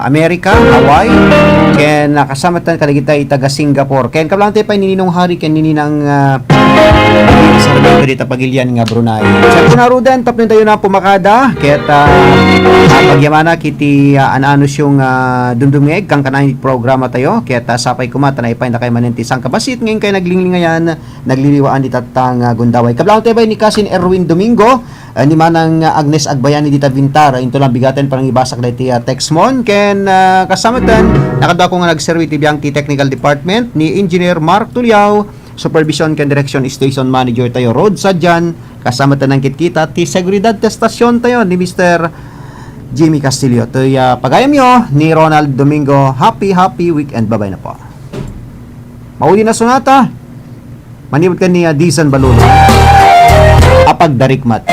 Amerika, Hawaii. Ken nakasama tan kadagita taga Singapore. Ken kablang tayo pa nininong hari ken nininang sa ko dita Pagilian nga Brunei. Sa kunarudan tapno tayo na pumakada ket pagyamana kiti ananos yung dundumeg kang kanang programa tayo ket sapay kumata na ipay na kay manenti sang kabasit ngayon kay naglingayan nagliliwaan di tatang Gundaway. Kablang tayo ni Kasin Erwin Domingo ni manang Agnes Agbayani dita Vintar into lang bigaten parang ibasak diti Texmon ken kasama tan nakadwa ko nga nagservi ti biang ti technical department ni Engineer Mark Tuliao, supervision ken direction station manager tayo road sadyan kasama tan ang kitkita ti seguridad ti stasyon tayo ni Mr. Jimmy Castillo. To pagayam nyo ni Ronald Domingo. Happy weekend. Bye-bye na po. Mauli na sonata. Manibot ka ni Dizan Balon. Apag Darikmat.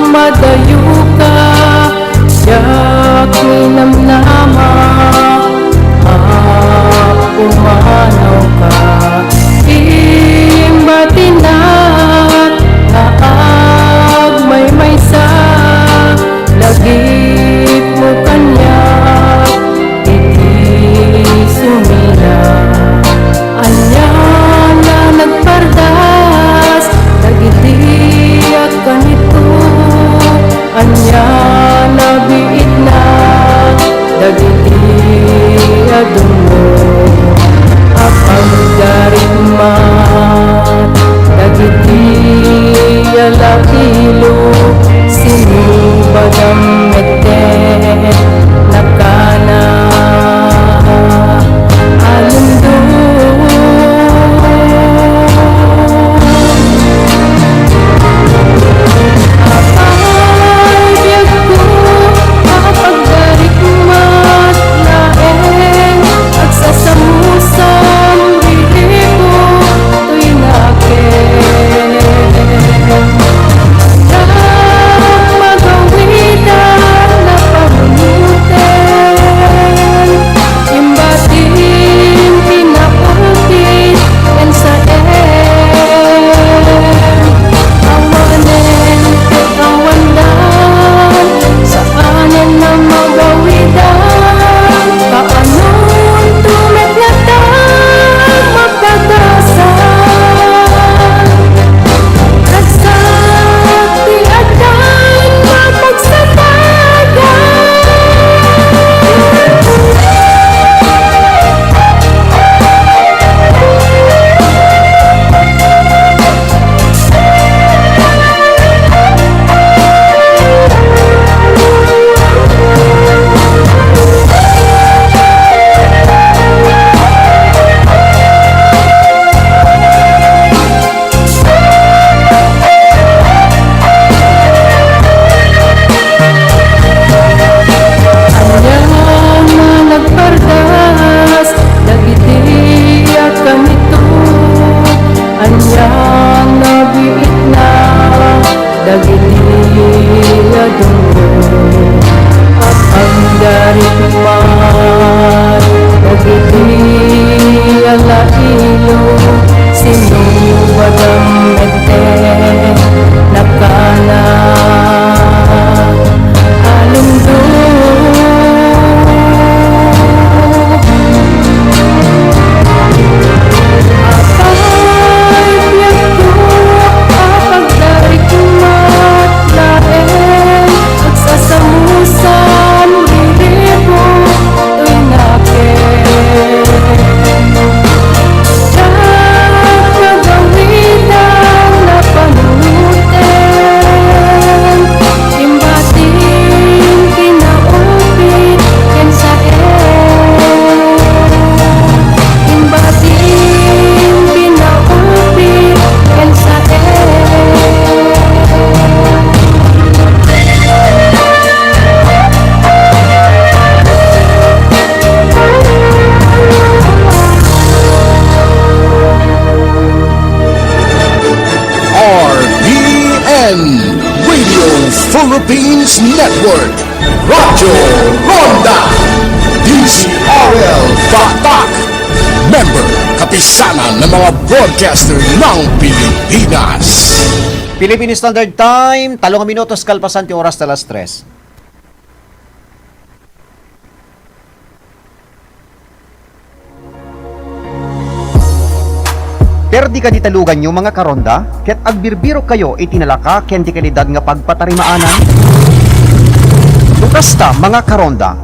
Madayo ka, yakin na adungo apang darimat dagiti alakilo sinubadam mete nakana alundo Philippines Network, Radyo Ronda, DZRL Batak, member kapisanan ng mga broadcaster ng Pilipinas. Philippine Standard Time, 3 minutos kalpasan ti oras talas 3. Perdi ka di talugan nyo mga karonda, ket agbirbiro kayo itinalaka ken di kalidad nga pagpatarimaanan. Lukasta mga karonda,